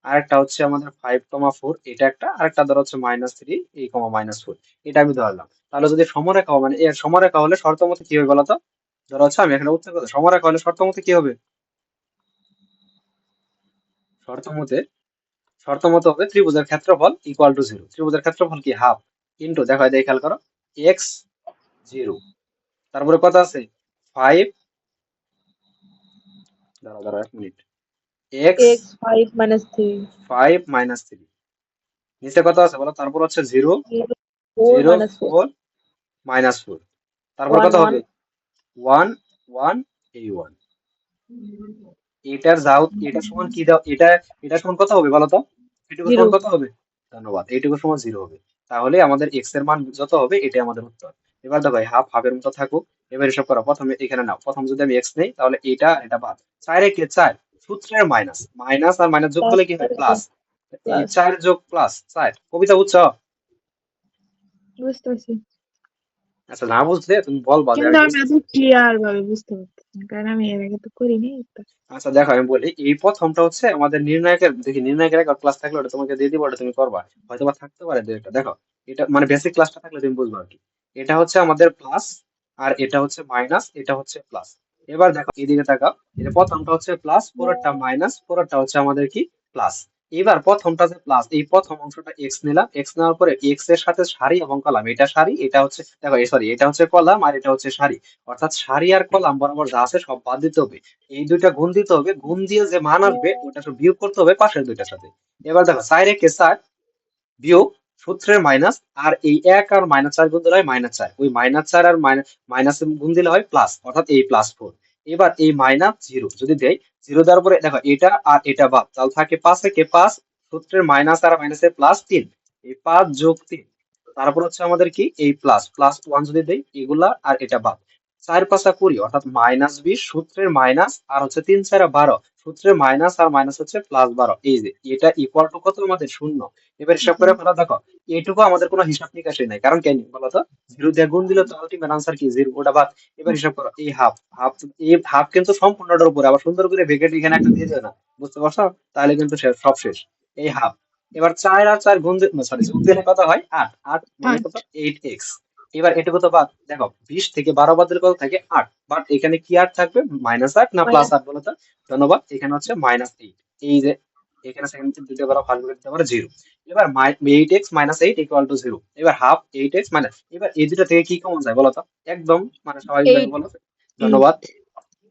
A: আরেকটা হচ্ছে আমাদের 5,4, এটা একটা, আরেকটা ধরো হচ্ছে -3 এই -4, এটা আমি ধরলাম। তাহলে যদি সমরেখা মানে এর সমরেখা হলে শর্ত মতে কি হবে বলতো? ধরো হচ্ছে আমি এখানে উত্তর কথা, সমরেখা হলে শর্ত মতে কি হবে? শর্ত মতে শর্ত মতে হবে ত্রিভুজের ক্ষেত্রফল ইকুয়াল টু 0। ত্রিভুজের ক্ষেত্রফল কি হাফ ইন্টু, দেখো এই খেয়াল করো, এক্স 0, তারপরে কত আছে 5, দাঁড়াও দাঁড়াও 1 মিনিট, এক্স
B: x 5 minus 3
A: 5 - 3, নিচে কত আছে বলো, তারপর হচ্ছে 0
B: 0 4
A: 0
B: minus 4
A: 4 -4, তারপর
B: 1
A: কত হবে
B: 1
A: 1 1, এই 1, এটার যাও, এটা সমান কি দাও, এটা সমান কত হবে বলো তো? এটুকু সমান
B: 0
A: কত হবে? ধন্যবাদ, এইটুকু সমান 0 হবে। তাহলে আমাদের এক্স এর মান যত হবে এটাই আমাদের উত্তর। এবার দেখো হাফ হাফের মতো থাকুক। এবার এসব করো, প্রথমে এখানে নাও, প্রথম যদি আমি এক্স নেই তাহলে এটা বাদ, 4 কে 4, সূত্রের মাইনাস, মাইনাস আর মাইনাস যোগ
B: plus
A: করলে কি হয় প্লাস, এই
B: plus
A: 4 যোগ প্লাস 4, কবিতা বুঝছো?
B: বুঝতে পারছি,
A: আচ্ছা না বুঝলে তুমি বলবা যে
B: কিন্তু
A: আমি
B: আমি এত
A: বুঝতেছি।
B: ক্লিয়ার ভাবে বুঝতে পারতেছি না, কারণ আমি এর আগে তো করিনি তো।
A: আচ্ছা দেখো আমি বলি, এই প্রথমটা হচ্ছে আমাদের নির্ণায়কের, দেখি নির্ণায়কের একটা ক্লাস থাকলে ওটা তোমাকে দিয়ে দিব, ওটা তুমি করবা, হয়তো বা থাকতে পারে যে এটা দেখো, এটা মানে বেসিক ক্লাসটা থাকলে তুমি বুঝবা আর কি। এটা হচ্ছে আমাদের প্লাস, আর এটা হচ্ছে মাইনাস, এটা হচ্ছে প্লাস। এবার দেখো এইদিকে তাকাও, এটা প্রথমটা হচ্ছে প্লাস, পরেরটা মাইনাস, পরেরটা হচ্ছে আমাদের কি প্লাস। এবার প্রথমটা যে প্লাস, এই প্রথম অংশটা এক্স নিলাম, এক্স নেওয়ার পরে এক্স এর সাথে সারি এবং কলাম, এটা সারি, এটা হচ্ছে দেখো সরি, এটা হচ্ছে কলাম আর এটা হচ্ছে সারি, অর্থাৎ সারি আর কলাম বরাবর যা আছে সব বাদ দিতে হবে। এই দুইটা গুণ দিতে হবে, গুণ দিয়ে যে মান আসবে ওটা সব বিয়োগ করতে হবে পাশের দুইটার সাথে। এবার দেখো 4 কে 4 বিয়োগ সূত্রের মাইনাস, আর এই 1 আর -4 গুণ দিলে হয় -4, ওই -4 আর মাইনাস গুণ দিলে হয় প্লাস, অর্থাৎ এই +4। এবার এই -0 যদি দেই, 0 দেওয়ার পরে দেখো এটা আর এটা বাদ, তাহলে থাকে 5 কে 5, সূত্রের মাইনাস আর মাইনাসের +3, এই 5 যোগ 3, তারপর হচ্ছে আমাদের কি এই প্লাস প্লাস 1 যদি দেই, এগুলা আর এটা বাদ, 4 5 20, অর্থাৎ -20, সূত্রের মাইনাস আর হচ্ছে 3 4 12, সূত্রের মাইনাস আর মাইনাস হচ্ছে +12, এই যে এটা ইকুয়াল টু কত আমাদের 0। এবার হিসাব করে ফেলা দেখো, এইটুকু আমাদের কোনো হিসাব নিকাশই নাই, কারণ কেন বলতো, 0 দিয়ে গুণ দিলে তো আলটিমেট আনসার কি 0, ওটা বাদ। এবার হিসাব করো, এই হাফ হাফ, এই হাফ কিন্তু সম্পূর্ণটার উপরে, আবার সুন্দর করে ব্র্যাকেট এখানে একটা দিয়ে দেবে না, বুঝতে পারছো? তাহলে কিন্তু সব শেষ, এই হাফ। এবার 4 আর 4 গুণ, সরি যোগ দিলে কত হয় 8, 8 মানে
B: 8
A: কত 8x। এবার এটুকু তো বাদ, দেখো 20 থেকে 12 বাদ দিলে কত থাকে 8, বাট এখানে কি 8 থাকবে, -8 না
B: minus
A: +8 বলো তো? ধন্যবাদ, এখানে হচ্ছে -8, এই যে এখানে সেকেন্ড দিতে পারো, ফার্স্ট দিতে পারো 0। এবার 8x - 8 ইকুয়াল টু 0। এবার হাফ 8x মাইনাস, এবার এই দুটো থেকে কি কমন যায় বলো তো? একদম মানে স্বাভাবিকভাবে
B: 8
A: বলো।
B: 8
A: ধন্যবাদ,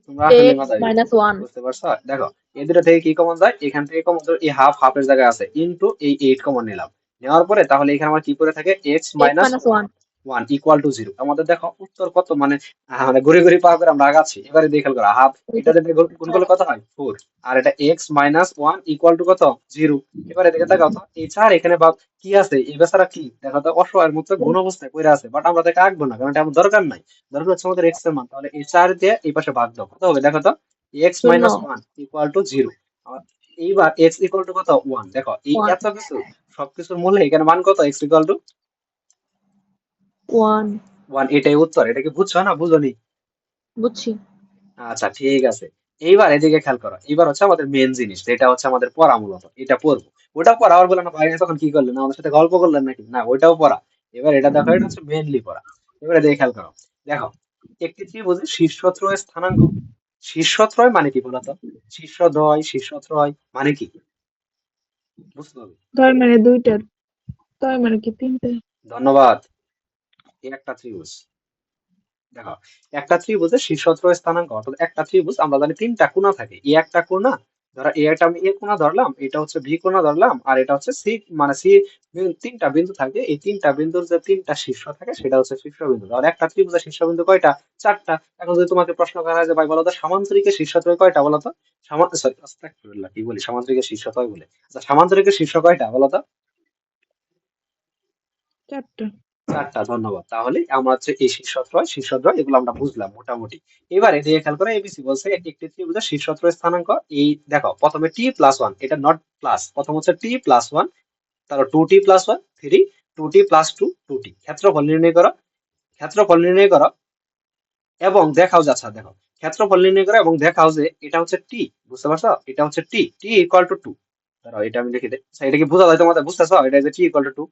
A: তোমরা আসলে
B: x
A: মাথায়,
B: minus 1
A: বুঝতে পারছো? দেখো এই দুটো থেকে কি কমন যায়, এখান থেকে কমন যায় এই হাফ, হাফের জায়গায় আছে ইনটু এই 8 কমন নিলাম, নেওয়ার পরে তাহলে এখানে আমার কি করে থাকে x
B: x
A: minus
B: minus 1
A: 1 equal to 0। আমাদের দেখো উত্তর কত মানে, মানে ঘুরে ঘুরে পাওয়া করে আমরা আগাচ্ছি। এবারে দেখে করা হাফ, এটা যদি গুণ করলে কত হয় 4, আর এটা x - 1 ইকুয়াল টু কত 0। এবারে দেখে তাকাও তো, এই 4 এখানে বা কি আছে, এই বেচারা কি দেখো তো অসহায়ের মতো গুণ অবস্থায় পড়ে আছে, বাট আমরা তাকে আঁকবো না, কারণ এটা আমার দরকার নাই। দরকার হচ্ছে আমাদের x এর মান, তাহলে এই 4 দিয়ে এই পাশে ভাগ দাও, কত হবে দেখো তো, x - 1
B: 0
A: ইকুয়াল টু 0। এইবার x ইকুয়াল টু কত 1, দেখো এই
B: 1
A: এত কিছু সবকিছুর মূল্যে এখানে মান কত, x ইকুয়াল টু
B: 1
A: 1, এটাই উত্তর। এটা কি বুঝছো না বুঝোনি?
B: বুঝছি।
A: আচ্ছা ঠিক আছে। এইবার এদিকে খেয়াল করো, এবার হচ্ছে আমাদের মেন জিনিস, যেটা হচ্ছে আমাদের পড়া, মূলত এটা পড়বো। ওটা পড়া আবার বললেন না ভাই তখন কি করলেন, আমাদের সাথে গল্প করলেন নাকি, না ওইটাও পড়া। এবার এটা দেখো, এটা হচ্ছে মেনলি পড়া। এবারে দেখে খেয়াল করো, দেখো একটি ত্রিভুজের শীর্ষত্রয় স্থানাঙ্ক, শীর্ষত্রয় মানে কি বলতো? শীর্ষদ্বয়, শীর্ষত্রয় মানে কি বুঝতে হবে।
B: তার মানে দুইটা, তার মানে কি তিনটা?
A: ধন্যবাদ, এই একটা ত্রিভুজ, দেখো একটা ত্রিভুজের শীর্ষত্রয় স্থানাঙ্ক, অর্থাৎ একটা ত্রিভুজ আমরা জানি তিনটা কোণা থাকে, এই একটা কোণা, ধরো এই একটা আমি এ কোণা ধরলাম, এটা হচ্ছে বি কোণা ধরলাম, আর এটা হচ্ছে সি, মানে সি, তিনটা বিন্দু থাকে, এই তিনটা বিন্দুর যে তিনটা শীর্ষ থাকে সেটা হচ্ছে শীর্ষবিন্দু। তাহলে একটা ত্রিভুজের শীর্ষবিন্দু কয়টা, 4টা। এখন যদি তোমাকে প্রশ্ন করা হয় যে ভাই বলো তো সামান্তরিকের শীর্ষত্রয় কয়টা বলো তো, সরি আস্তাগফিরুল্লাহ, কি বলি, সামান্তরিকের শীর্ষত্রয় বলে, আচ্ছা সামান্তরিকের শীর্ষ কয়টা বলো তো?
B: 4টা।
A: 4টা, ধন্যবাদ। তাহলে আমরা হচ্ছে এই শীর্ষত্রয়, শীর্ষদ্বয় এগুলো আমরা বুঝলাম মোটামুটি। এবারে দিয়ে খেয়াল করে, এবিসি বলছে একটি ত্রিভুজের শীর্ষত্রয় স্থানাঙ্ক, এই দেখো প্রথমে t+1, এটা নট প্লাস, প্রথম হচ্ছে t+1, তারপর 2t+1 3, 2t+2 2t, ক্ষেত্রফল নির্ণয় করো, ক্ষেত্রফল নির্ণয় করো এবং দেখাও যাচ্ছে, দেখো ক্ষেত্রফল নির্ণয় করো এবং দেখাও যে এটা হচ্ছে t, বুঝতে পারছো, এটা হচ্ছে t, t ইকুয়াল টু 2। দাঁড়াও এটা আমি লিখে দিই। আচ্ছা, এটা কি বোঝা যায় তোমাদের? বুঝতেছো? এটা যে টি ইকুয়াল টু 2,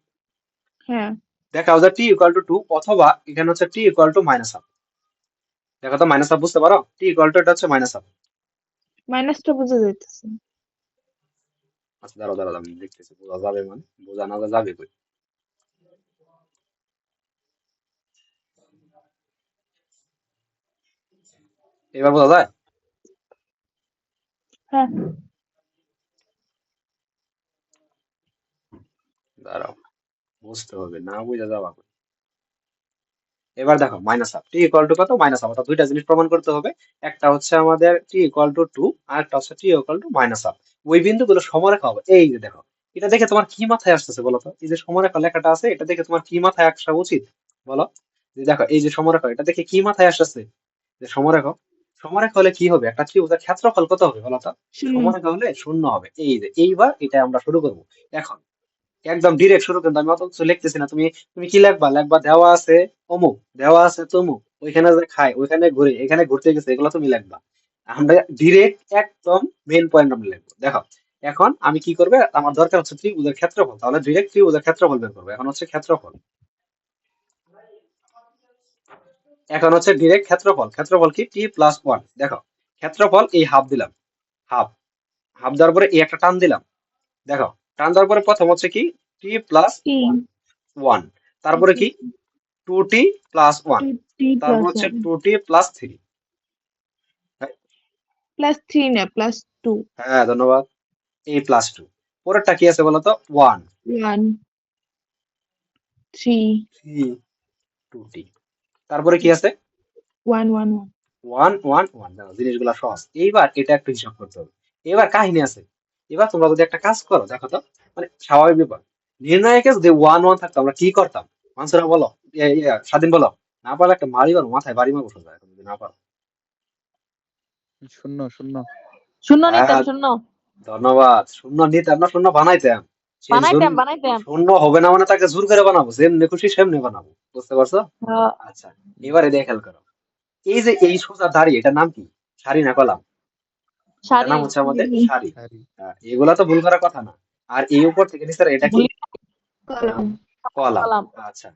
B: হ্যাঁ,
A: দেখাও যে টি ইকুয়াল টু 2, অথবা এখানে হচ্ছে টি ইকুয়াল টু মাইনাস হাফ। দেখো তো মাইনাস হাফ বুঝতে পারো? টি ইকুয়াল টু এটা হচ্ছে মাইনাস হাফ।
B: মাইনাসটা বোঝা যাইতেছে।
A: আচ্ছা দাঁড়াও দাঁড়াও, আমি লিখতেছি, বোঝা যাবে মানে, বোঝা না যাবে কই। এবার বোঝা যায়?
B: হ্যাঁ,
A: দাঁড়াও, বুঝতে হবে, না বুঝা যাওয়া কই। এবার দেখো minus half, T equal to কত? Minus half. অর্থাৎ দুইটা জিনিস প্রমাণ করতে হবে। একটা হচ্ছে আমাদের টি ইকুয়াল টু 2, আর একটা হচ্ছে টি ইকুয়াল টু মাইনাস হাফ। ওই বিন্দুগুলো সমরেখা হবে। এই যে দেখো, এটা দেখে তোমার কি মাথায় আসতেছে বলো তো? এই যে সমরেখা লেখাটা আছে, এটা দেখে তোমার কি মাথায় আসা উচিত বলো? যে দেখো এই যে সমরেখা, এটা দেখে কি মাথায় আসতেছে? যে সমরেখা, সমরেখা হলে কি হবে? একটা ত্রিভুজের ক্ষেত্রফল কত হবে বলো তো?
B: শূন্য।
A: সমরেখা হলে শূন্য হবে। এই যে এইবার এটা আমরা শুরু করব এখন। একদম ডিরেক্ট শুরু, কিন্তু আমি অত কিছু লিখতেছি না। তুমি তুমি কি লিখবা? লিখবা দেওয়া আছে অমুক, দেওয়া আছে তমুক, ওইখানে যে খায়, ওইখানে ঘুরে, এখানে ঘুরতে গেছে, এগুলো তুমি লিখবা। আমরা ডিরেক্ট একদম মেইন পয়েন্ট আমরা লিখবো। দেখো এখন আমি কি করবে, আমার দরকার হচ্ছে ত্রিভুজের ক্ষেত্রফল, তাহলে ডিরেক্ট ত্রিভুজের ক্ষেত্রফল বের করবো। এখন হচ্ছে ক্ষেত্রফল, এখন হচ্ছে ডিরেক্ট ক্ষেত্রফল। ক্ষেত্রফল কি? T plus one. দেখো ক্ষেত্রফল এই হাফ দিলাম, হাফ, হাফ দেওয়ার পরে এই একটা টান দিলাম। দেখো টান দেওয়ার পরে প্রথম হচ্ছে কি? T plus
B: T
A: one, one. তারপরে কি? Two T plus one.
B: Two T
A: তারপর
B: প্লাস
A: হচ্ছে
B: one.
A: Two T plus three.
B: Plus three না, প্লাস টু।
A: হ্যাঁ ধন্যবাদ। এই প্লাস টু। পরেরটা কি আছে বলতো? One,
B: one, three,
A: three, two T. তারপরে কি আছে?
B: One, one, one.
A: One, one, one. দেখো জিনিসগুলো সহজ। এইবার এটা একটু হিসাব করতে হবে। এবার কাহিনী আছে। এবার তোমরা যদি একটা কাজ করো, দেখো তো, মানে স্বাভাবিক ব্যাপার, নির্ণায়কে যদি ওয়ান ওয়ান থাকতো আমরা কি করতাম? মানুষরা বলো, স্বাধীন বলো। না পারলে একটা মারি মারো, মাথায় বাড়ি মারবো সোজা এখন যদি না পারো।
C: শূন্য শূন্য।
D: শূন্য নিতাম,
A: হ্যাঁ
D: শূন্য
A: ধন্যবাদ। শূন্য নিতাম না, শূন্য বানাইতাম। সে
D: বানাইতাম বানাইতাম।
A: শূন্য হবে না মানে তাকে জোর করে বানাবো, যেমনি খুশি সেমনি বানাবো। বুঝতে পারছো?
D: হ্যাঁ,
A: আচ্ছা, এবারে দিয়ে খেয়াল করো। এই যে এই সোজা দাড়ি, এটার নাম কি? সারি না কলাম? এটার
D: সারি।
A: নাম হচ্ছে আমাদের সারি।
C: সারি।
A: এগুলা তো ভুল করার কথা না। আর এই উপর থেকে নিচে এটা কি?
D: ভুলি
B: কলম।
A: কলাম।
D: কলাম।
A: আচ্ছা,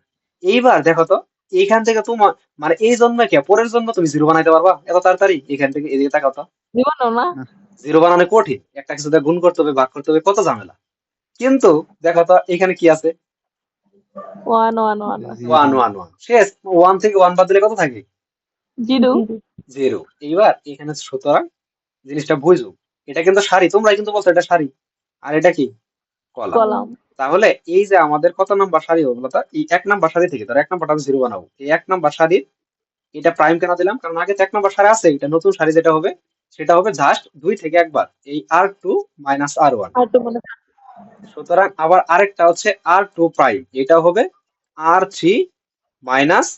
A: এইবার দেখো তো, এইখান থেকে তোমার, মানে এই জন্মে কে পরের জন্ম তুমি জিরো বানাইতে পারবা এত তাড়াতাড়ি? এখান থেকে এদিকে তাকাও তো।
D: জীবনও না।
C: না,
A: জিরো বানানো কঠিন, একটা কিছু দিয়ে গুণ করতে হবে, ভাগ করতে হবে, কত ঝামেলা। কিন্তু দেখো তো এখানে কি আছে?
D: One one one.
A: One,
C: zero.
A: One, one, শেষ। ওয়ান থেকে ওয়ান বাদ দিলে কত থাকে?
D: জিরো।
A: জিরো। এইবার এখানে সুতরাং জিনিসটা বুঝো, এটা কিন্তু সারি, তোমরা কিন্তু বলছো এটা সারি, আর এটা কি? কলাম।
D: কলাম।
A: তাহলে এই যে আমাদের কত নাম্বার সারি হবে বলতো? এই এক নাম্বার সারি থেকে, ধর এক নাম্বারটা আমি জিরো বানাবো, এই এক নাম্বার সারি, এটা প্রাইম কেন দিলাম? কারণ আগে তো এক নাম্বার সারি আছে, এটা নতুন সারি যেটা হবে, সেটা হবে জাস্ট দুই থেকে একবার, এই R two minus R one.
D: আর তো মনে
A: সুতরাং আবার আরেকটা হচ্ছে আর টু প্রাইম, এটা হবে আর থ্রি মাইনাস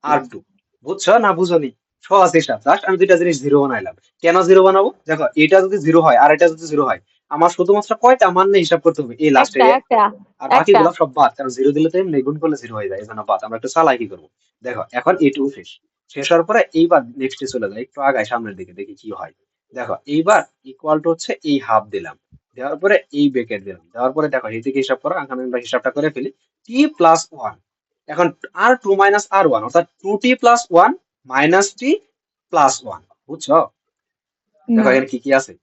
A: আর টু। বুঝছো না বুঝোনি? সহজ হিসাব, জাস্ট আমি দুইটা জিনিস জিরো বানাইলাম। কেন জিরো বানাবো? দেখো এটা যদি জিরো হয় আর এটা যদি জিরো হয়, আমার শুধুমাত্র কয়টা মান নিয়ে হিসাব করতে হবে? এই লাস্টের
D: একটা
A: একটা।
D: একটা
A: আর
D: একটা
A: বাকিগুলো সব বাদ, কারণ জিরো দিলে তো এমনি গুণ করলে জিরো হয়ে যায়, এই জন্য বাদ। আমরা একটু চালাই কি করবো? দেখো এখন এইটুকু শেষ। শেষ হওয়ার পরে এইবার নেক্সটে চলে যায়, একটু আগায় সামনের দিকে, দেখি কি হয়। দেখো এইবার ইকুয়াল টু হচ্ছে এই হাফ দিলাম, দেওয়ার পরে এই ব্রেকেট দিলাম, দেওয়ার পরে দেখো এই দিকে হিসাব করো, এখন আমরা হিসাবটা করে ফেলি। টি প্লাস ওয়ান, এখন আর টু মাইনাস আর ওয়ান, অর্থাৎ two T plus one minus টি প্লাস ওয়ান। বুঝছো? দেখো
B: না,
A: এখানে কি কি আছে।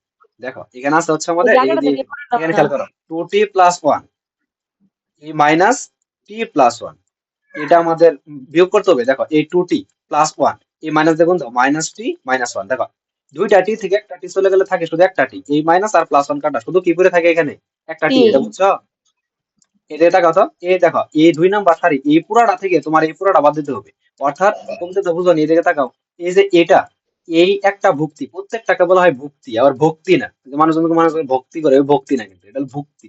A: দেখো এখানে আছে হচ্ছে
D: ওই
A: আমাদের এই
D: জায়গাটা
A: যে,
D: থেকে করে দাও
A: এখানে
D: না।
A: খেয়াল করো, টু টি প্লাস ওয়ান, এই মাইনাস টি প্লাস ওয়ান, এটা আমাদের বিয়োগ করতে হবে। দেখো এই টু টি প্লাস ওয়ান, এই মাইনাস দেখুন তো, মাইনাস টি মাইনাস ওয়ান। দেখো দুইটা টি থেকে একটা টি চলে গেলে থাকে শুধু একটা টি, এই মাইনাস আর প্লাস ওয়ান কাটা, শুধু কি করে থাকে এখানে? একটা টি।
D: টি।
A: এটা বুঝছো? এটা দেখো তো, এই দেখো এই দুই নাম্বার সারি, এই পুরাটা থেকে তোমার এই পুরাটা বাদ দিতে হবে। অর্থাৎ তুমি তো বুঝো নি, এদিকে তাকাও, এই যে এটা, এই একটা ভুক্তি, প্রত্যেকটাকে বলা হয় ভুক্তি, আবার ভক্তি না। যে মানুষজনকে মানুষ ভক্তি করে, ওই ভক্তি না, কিন্তু এটা হলো ভুক্তি।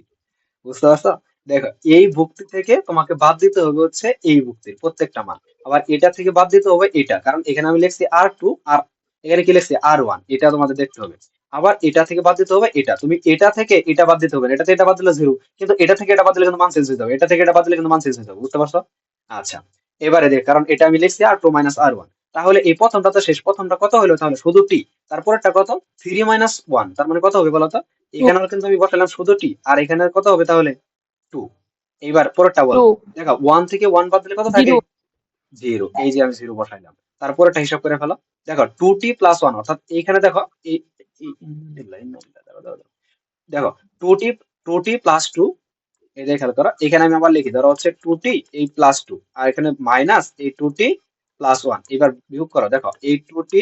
A: বুঝতে পারছো? দেখো এই ভুক্তি থেকে তোমাকে বাদ দিতে হবে হচ্ছে এই ভুক্তির প্রত্যেকটা মান। আবার এটা থেকে বাদ দিতে হবে এটা, কারণ এখানে আমি লিখছি আর টু, আর এখানে কি লিখছি? আর ওয়ান। এটা তোমাদের দেখতে হবে। আবার এটা থেকে বাদ দিতে হবে এটা, তুমি এটা থেকে এটা বাদ দিতে হবে না, এটা থেকে এটা বাদ দিলে জিরো, কিন্তু এটা থেকে এটা বাদ দিলে কিন্তু মান চেঞ্জ হয়ে যাবে, এটা থেকে এটা বাদ দিলে কিন্তু মান চেঞ্জ হয়ে যাবে। বুঝতে পারছো? আচ্ছা, এবারে দেখ, কারণ এটা আমি লিখছি আর টু মাইনাস আর ওয়ান, তাহলে এই প্রথমটা তো শেষ। প্রথমটা কত হলো তাহলে? শুধু টি। তারপরেরটা কত? থ্রি মাইনাস ওয়ান, তার মানে কত হবে বলো তো? এখানেও কিন্তু আমি বসালাম শুধু টি, আর এখানে কত হবে তাহলে 2। এইবার পরেরটা বলো,
D: 2
A: দেখো 1 থেকে 1 বাদ দিলে কত থাকে
D: 0
A: 0। এই যে আমি 0 বসাইলাম, তারপরেরটা হিসাব করে ফেলো। দেখো 2t প্লাস 1, অর্থাৎ এইখানে দেখো এই লাইন দেখো 2t 2t প্লাস 2, এই যে খেয়াল করো, এখানে আমি আবার লিখি, ধরো হচ্ছে 2t এই প্লাস 2, আর এখানে মাইনাস এই 2t প্লাস 1। এবার বিয়োগ করো, দেখো এই 2t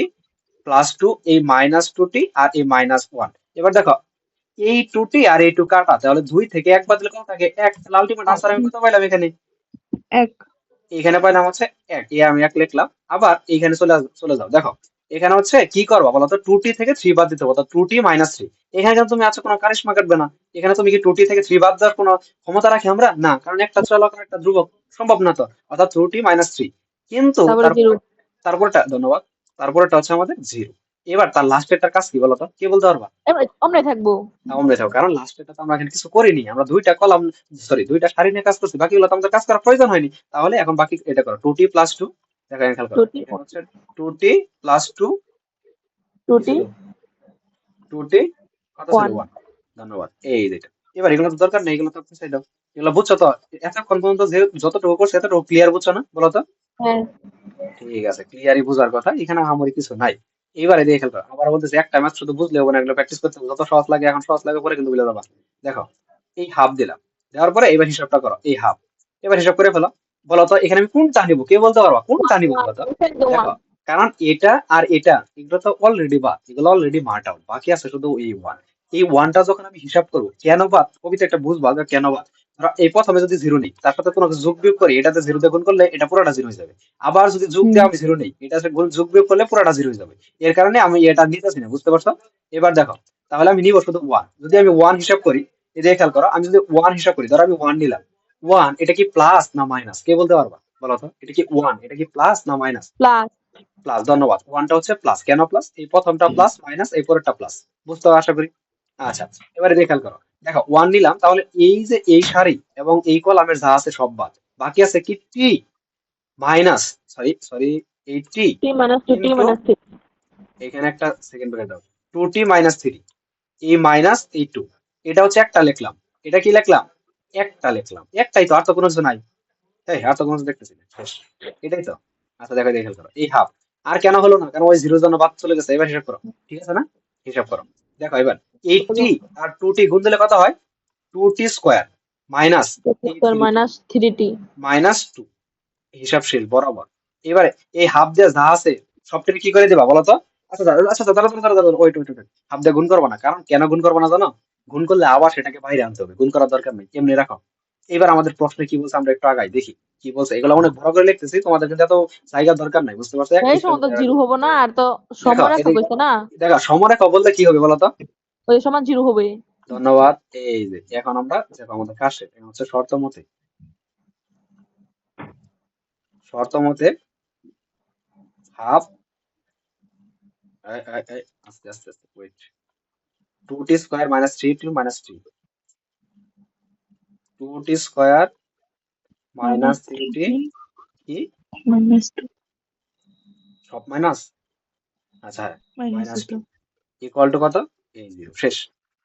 A: প্লাস 2, এই মাইনাস 2t আর এই মাইনাস 1। এবার দেখো এই 2t আর এই 2 কাটা, তাহলে 2 থেকে 1 বাদ দিলে কত থাকে 1। তাহলে আলটিমেট আনসার আমি কত পাইলাম এখানে?
B: 1
A: এখানে পাইলাম হচ্ছে 1। এ আমি 1 লিখলাম। আবার এইখানে চলে যাও, দেখো এখানে হচ্ছে কি করবো বলতো, 2t থেকে 3 বাদ দিতে হবে, অর্থাৎ 2t মাইনাস 3। এখানে কিন্তু তুমি আছো কোনো কারিশমা কাটবে না। এখানে তুমি কি 2t থেকে 3 বাদ দেওয়ার কোনো ক্ষমতা রাখি আমরা? না, কারণ একটা চলক আর একটা ধ্রুবক, সম্ভব না তো। অর্থাৎ 2t মাইনাস 3। কিন্তু
D: তারপরে 0
A: তারপরটা ধন্যবাদ, তারপরটা হচ্ছে আমাদের 0। এবার তার লাস্টেরটার কাজ কি বলতো, কে বলতে পারবা?
D: আমরা থাকবো।
A: আমরা যাও, কারণ লাস্টেরটা তো আমরা এখানে কিছু করিনি, আমরা দুইটা কলাম, সরি দুইটা সারি নিয়ে কাজ করছি, বাকিগুলো তো আমাদের কাজ করার প্রয়োজন হয়নি। তাহলে এখন বাকি এটা করো, 2t প্লাস 2। দেখো এখানে খেয়াল করো,
D: 2t
A: এখানে হচ্ছে 2t প্লাস 2
D: 2t
A: 2t কত ছিল
D: 1
A: 1। ধন্যবাদ, এই যেটা। এবার এগুলো তো দরকার নেই, এগুলো তো পিছিয়ে দাও। এগুলো বুঝছো তো? এতক্ষণ পর্যন্ত যে যতটুকু করছে এতটুকু ক্লিয়ার, বুঝছো না বলো তো?
D: হ্যাঁ
A: ঠিক আছে, ক্লিয়ারই বোঝার কথা, এখানে আমারই কিছু নাই। এবারে দিয়ে খেলতে হবে। আবার বলতেছি একটা ম্যাচ শুধু বুঝলে হবে না, এগুলো প্র্যাকটিস করতে হবে। যত সহজ লাগে এখন সহজ লাগে, পরে কিন্তু বুঝে যাবা। দেখো এই হাফ দিলাম, দেওয়ার পরে এবার হিসাবটা করো, এই হাফ। এবার হিসাব করে ফেলো। বলো তো এখানে আমি কোনটা নিবো, কে বলতে পারবা কোনটা নিবো বলো তো? দেখো, কারণ এটা আর এটা এগুলো তো অলরেডি বাদ, এগুলো অলরেডি মার্ট আউট, বাকি আছে শুধু এই ওয়ান। এই ওয়ানটা যখন আমি হিসাব করবো কেন বাদ, কবিতা একটা বুঝবা যে কেন বাদ। ধরো এই প্রথমে যদি জিরো নেই, তার সাথে কোনো যোগ বিয়োগ করি, এটাতে জিরো দিয়ে গুণ করলে এটা পুরোটা জিরো হয়ে যাবে। আবার যদি যোগ দিয়ে আমি জিরো নেই, এটা যোগ বিয়োগ করলে পুরোটা জিরো হয়ে যাবে। এর কারণে আমি এটা নিতেছি না, বুঝতে পারছো? এবার দেখো, তাহলে আমি নিব শুধু ওয়ান। যদি আমি ওয়ান হিসাব করি, এই যে খেয়াল করো, আমি যদি ওয়ান হিসাব করি, ধরো আমি ওয়ান নিলাম। ওয়ান এটা কি প্লাস না মাইনাস, কে বলতে পারবা বলো তো? এটা কি ওয়ান, এটা কি প্লাস না মাইনাস?
D: প্লাস
A: প্লাস, ধন্যবাদ। ওয়ানটা হচ্ছে প্লাস, কেন প্লাস? এই প্রথমটা প্লাস মাইনাস এই পরেরটা প্লাস, বুঝতে আশা করি। আচ্ছা, এবারে দিয়ে খেয়াল করো, দেখো ওয়ান নিলাম, তাহলে এই যে এই সারি এবং এই কলামের যা আছে সব বাদ, বাকি আছে কি টি মাইনাস, সরি সরি, এই টি
D: t minus 2 t
A: into,
D: minus 3
A: এখানে একটা সেকেন্ড ব্রেকেট দাও, 2t মাইনাস 3, এই মাইনাস এই 2। এটা হচ্ছে একটা লিখলাম, এটা কি লিখলাম? একটা লিখলাম, একটাই তো, আর তো কোনো কিছু নাই। এই আর তো কোনো কিছু দেখতেছি না, শেষ। এটাই তো। আচ্ছা দেখো, দেখে খেয়াল করো, এই হাফ। আর কেন হলো না, কারণ ওই জিরোর জন্য বাদ চলে গেছে। এবার হিসাব করো, ঠিক আছে না? হিসাব করো, দেখো এবার 8t আর 2t গুণ দিলে কত হয়? 2t স্কোয়ার মাইনাস এই
D: square
A: 3t
D: minus 3t
A: minus 2, হিসাবশীল বরাবর। এবারে এই হাফ দিয়ে যা আছে সবটাকে কি করে দিবা বলো তো? আচ্ছা আচ্ছা, দাঁড়াও, ওয়েট ওয়েট ওয়েট, হাফ দিয়ে গুণ করবো না, কারণ কেন গুণ করবো না জানো? গুণ করলে আবার সেটাকে বাইরে আনতে হবে, গুণ করার দরকার নেই, এমনি রাখো। এবার আমাদের প্রশ্নে কি বলছে আমরা একটু আগাই দেখি কি বলছে। এগুলো অনেক বড় করে লিখতেছি, তোমাদের কিন্তু এত জায়গার দরকার নাই, বুঝতে পারছো? এক
D: এই
A: পৃষ্ঠার
D: সময় তো
A: মধ্যে
D: জিরো
A: রাখো।
D: হবে না, আর তো
A: দেখো
D: সমরেখা
A: এদিকে,
D: কইছে না,
A: দেখো সমরেখা বললে কি হবে বলো তো?
D: ওই সমান জিরো হবে।
A: ধন্যবাদ। এই যে এখন আমরা দেখো আমাদের কাজ শেষ। এখন হচ্ছে শর্ত মতে, শর্ত মতে হাফ, আস্তে আস্তে আস্তে wait, 2t square minus 3t minus 3, 2t square minus
B: minus
A: 3t
B: 3t
A: কি
B: minus 2
A: সব মাইনাস, আচ্ছা হ্যাঁ,
B: minus
A: মাইনাস 2
B: 2
A: ইকুয়াল টু কত? এই জিরো, শেষ।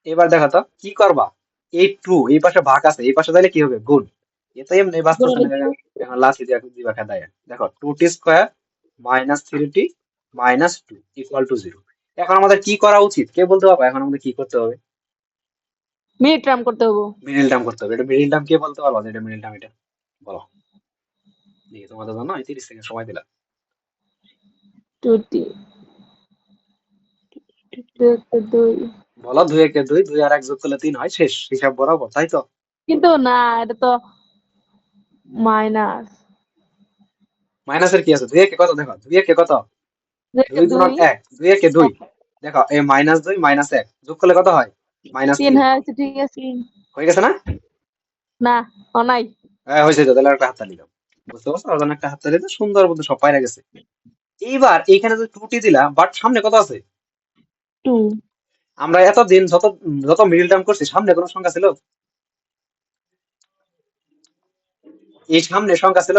A: এবার দেখো তো কি করবা, এই 2 এই পাশে ভাগ আছে, এই পাশে তাহলে কি হবে গুণ। এটা এমনি বাঁচতেছে না, এখন লাস্ট দিবা খেদায়। দেখো 2t square minus 3t minus 2 equal to 0। এখন আমাদের কি করা উচিত, কে বলতে পারবো এখন আমাদের কি করতে হবে?
D: মিনিট টার্ম করতে হবে।
A: মিডিল টার্ম করতে হবে। এটা মিডিল টার্ম কে বলতে পারবো, এটা মিডিল টার্ম, এটা বলো দেখি। তোমাদের জন্য এই 30 সেকেন্ড সময় দিলাম।
D: 2t 2
A: বলো, 2 একে 2, 2 আর 1 যোগ করলে 3 হয়, শেষ। হিসাব বরাবর, তাই তো?
D: কিন্তু না, এটা তো মাইনাস
A: মাইনাসের কি আছে? 2 একে কত, দেখো 2 একে কত, 2 গুণন
D: 2
A: 1, 2 একে 2। দেখো এই মাইনাস 2 মাইনাস 1 যোগ করলে কত হয়? মাইনাস
D: 3
A: 3।
D: হয়ে আছে, ঠিক আছে।
A: হয়ে গেছে না?
D: না, নাই।
A: হ্যাঁ হয়েছে তো, তাহলে একটা হাততালি দাও। বুঝতে পারছো? ওর জন্য একটা হাততালি দাও, সুন্দর মতো সব পাইরা গেছে। এইবার এইখানে যে 2t দিলা, বাট সামনে কত আছে?
B: 2
A: আমরা এতদিন যত যত মিডিল টার্ম করছি, সামনে কোনো সংখ্যা ছিল? এই সামনে সংখ্যা ছিল?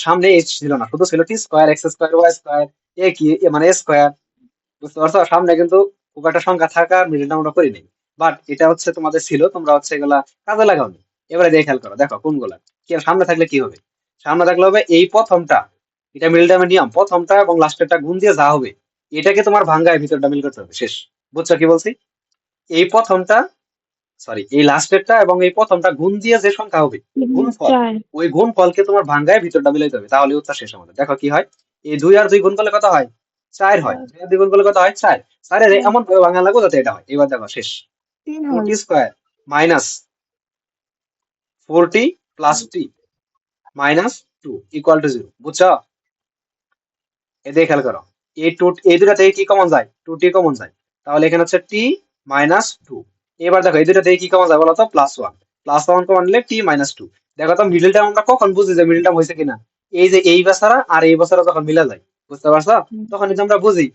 A: সামনে এইচ ছিল না, শুধু ছিল T square X square Y square, এ কি মানে এ স্কোয়ার। বুঝতে পারছো? সামনে কিন্তু খুব একটা সংখ্যা থাকা মিডিল টার্ম আমরা করি নাই। বাট এটা হচ্ছে তোমাদের ছিল, তোমরা হচ্ছে এগুলা কাজে লাগাওনি। এবারে দিয়ে খেয়াল করো, দেখো কোনগুলা কি সামনে থাকলে কি হবে। সামনে থাকলে হবে এই প্রথমটা, এটা মিডল টার্মের নিয়ম, প্রথমটা এবং লাস্টেরটা গুণ দিয়ে যা হবে এটাকে তোমার ভাঙ্গায় ভিতরটা মিল করতে হবে, শেষ। বুঝছো কি বলছি? এই প্রথমটা, সরি এই লাস্টেরটা এবং এই প্রথমটা গুণ দিয়ে যে সংখ্যা হবে গুণফল,
B: 4
A: ওই গুণফলকে তোমার ভাঙ্গায় ভিতরটা মিলাইতে হবে, তাহলে উত্তর শেষ আমাদের। দেখো কি হয়, এই 2 আর 2 গুণ করলে কত হয়? 4 হয়। 2 আর 2 গুণ করলে কত হয়? 4। 4 এর এমন ভাবে ভাঙা লাগবে যাতে এটা হয়। এবার দেখো শেষ।
B: 3
A: 2t
B: হয়।
A: Square minus 4t plus t minus 2 equal to 0। বুঝছো? এদিকে খেয়াল করো, এই দুটা থেকে কি কমন যায়? 2t কমন যায়, তাহলে এখানে হচ্ছে t মাইনাস 2। এবার দেখো এই দুটা থেকে কি কমন যায় বলো তো? প্লাস 1। প্লাস 1 কমন নিলে t মাইনাস 2। দেখো তো মিডল টার্ম আমরা কখন বুঝি যে মিডল টার্ম হয়েছে কিনা? এই যে এই বছরা আর এই বছরা যখন মিলা যায়, বুঝতে পারছো? তখন কিন্তু আমরা বুঝি